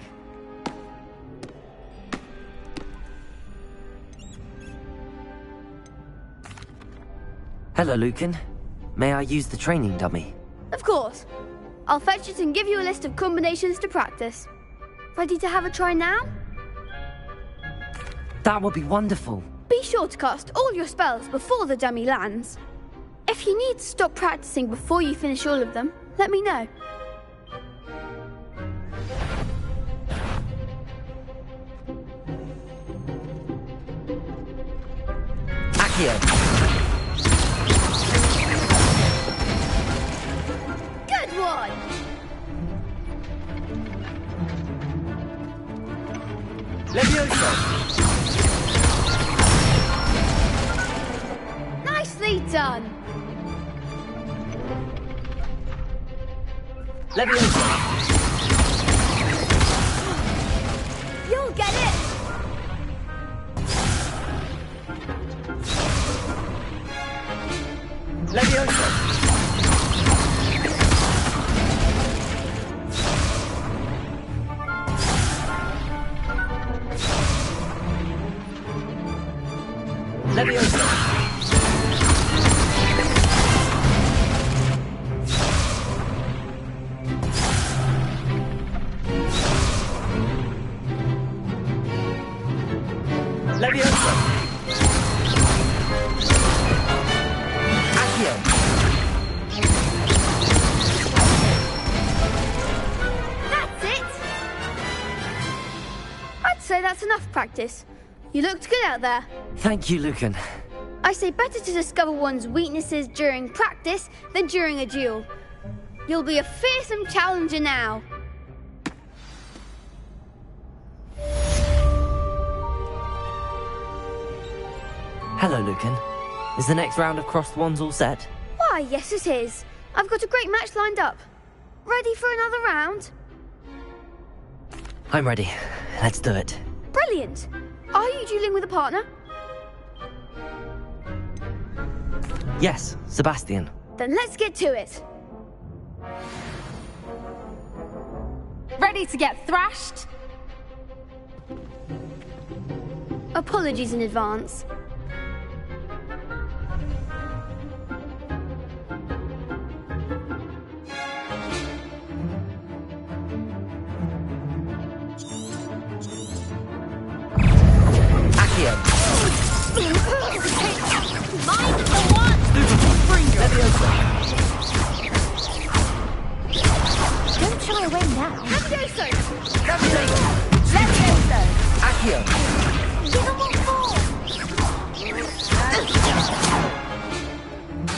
Hello, Lucan. May I use the training dummy? Of course. I'll fetch it and give you a list of combinations to practice. Ready to have a try now? That would be wonderful. Be sure to cast all your spells before the dummy lands. If you need to stop practicing before you finish all of them, let me know. Accio. Good one! Levioso. Nicely done! Levioso. You'll get it! Levioso. Levioso. Levioso. Accio. That's it! I'd say that's enough practice. You looked good out there. Thank you, Lucan. I say better to discover one's weaknesses during practice than during a duel. You'll be a fearsome challenger now. Hello, Lucan. Is the next round of crossed wands all set? Why, yes it is. I've got a great match lined up. Ready for another round? I'm ready. Let's do it. Brilliant. Are you dueling with a partner? Yes, Sebastian. Then let's get to it. Ready to get thrashed? Apologies in advance. Accio. Mind the one! Levioso. Don't shy away now. Levioso! Levioso! Accio. Give him what for!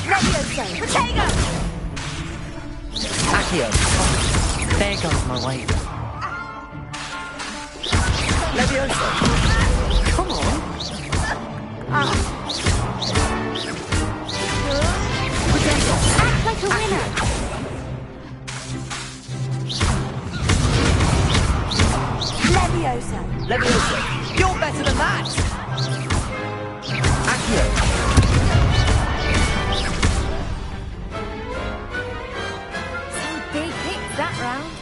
Levioso! Protego! Accio. There goes my weight. Levioso. Come on. Act like a winner! Levioso! Levioso. You're better than that. Accio. Some big hits that round.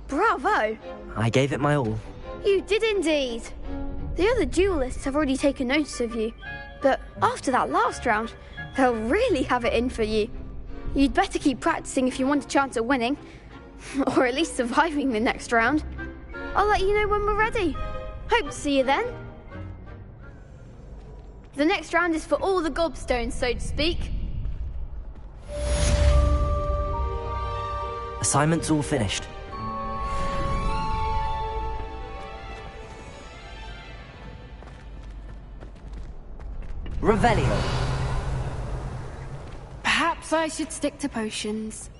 Bravo! I gave it my all. You did indeed. The other duelists have already taken notice of you, but after that last round, they'll really have it in for you. You'd better keep practicing if you want a chance at winning, or at least surviving the next round. I'll let you know when we're ready. Hope to see you then. The next round is for all the gobstones, so to speak. Assignment's all finished. Revelio. Perhaps I should stick to potions.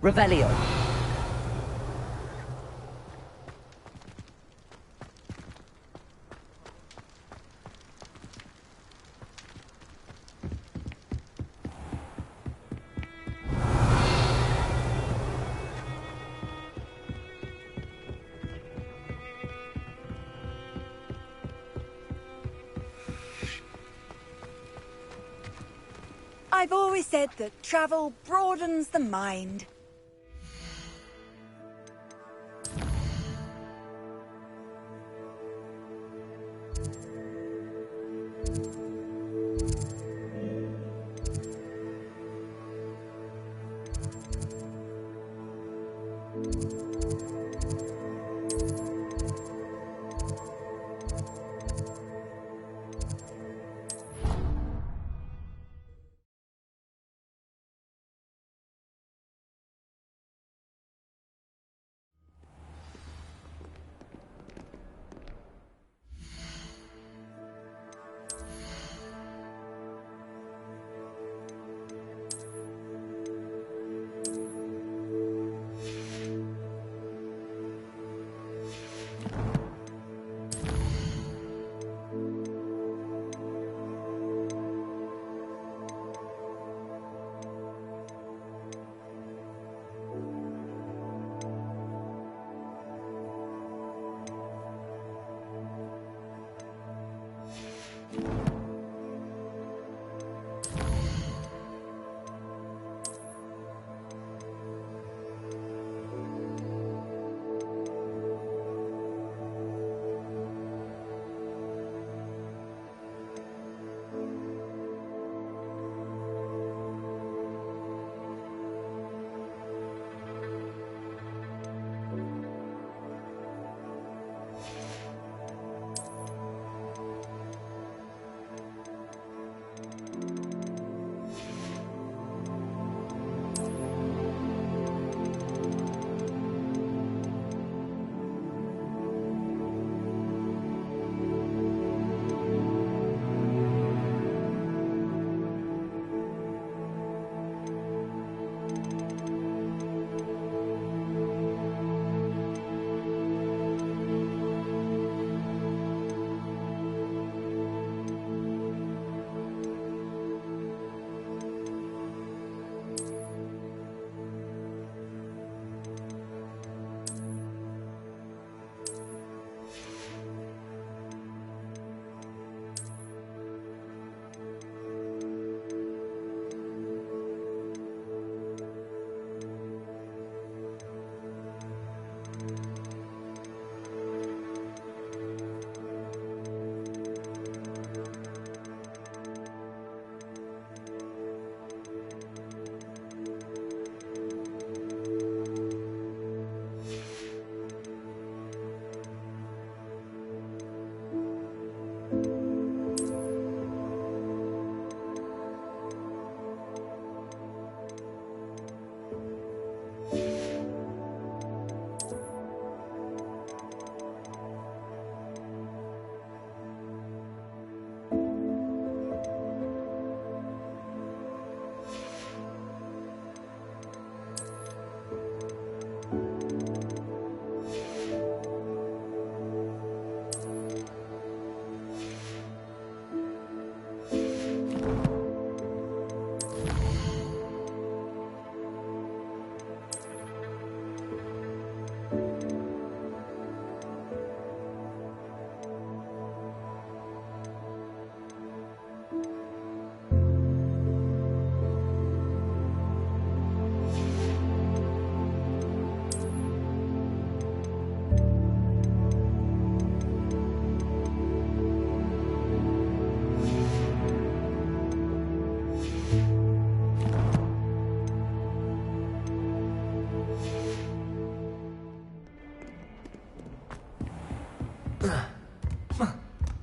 Revelio. I've always said that travel broadens the mind.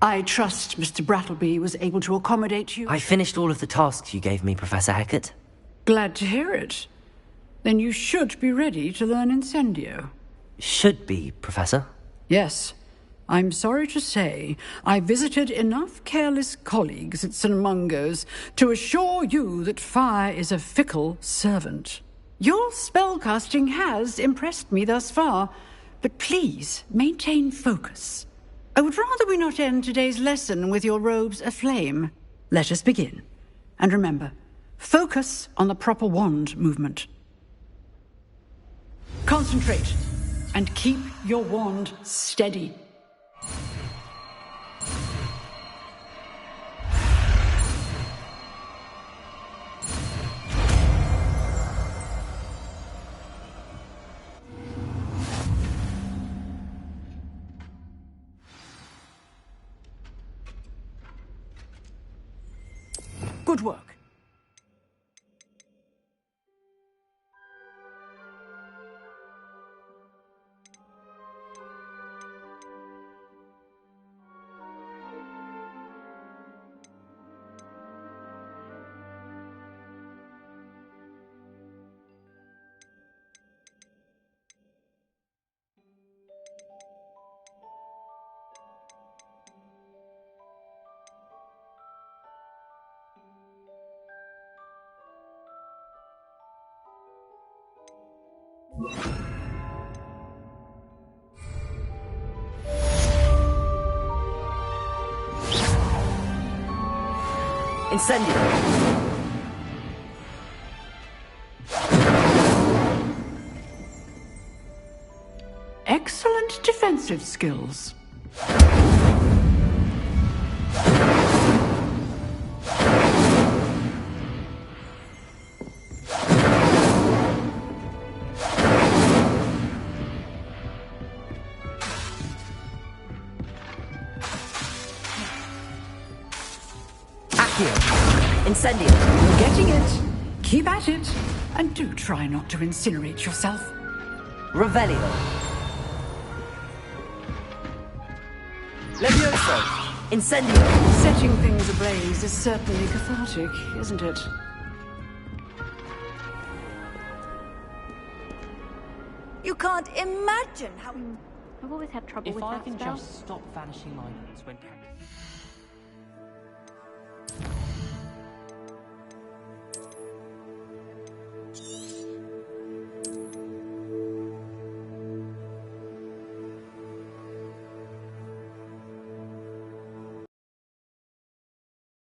I trust Mr. Brattleby was able to accommodate you. I finished all of the tasks you gave me, Professor Hecat. Glad to hear it. Then you should be ready to learn Incendio. Should be, Professor? Yes. I'm sorry to say, I visited enough careless colleagues at St. Mungo's to assure you that fire is a fickle servant. Your spellcasting has impressed me thus far, but please maintain focus. I would rather we not end today's lesson with your robes aflame. Let us begin. And remember, focus on the proper wand movement. Concentrate, and keep your wand steady. Good work. Incendio! Excellent defensive skills. Incendio! You're getting it. Keep at it. And do try not to incinerate yourself. Revelio! Levioso! Incendio! Setting things ablaze is certainly cathartic, isn't it? You can't imagine how... I've always had trouble If with I that can spell. just stop vanishing lions when practicing.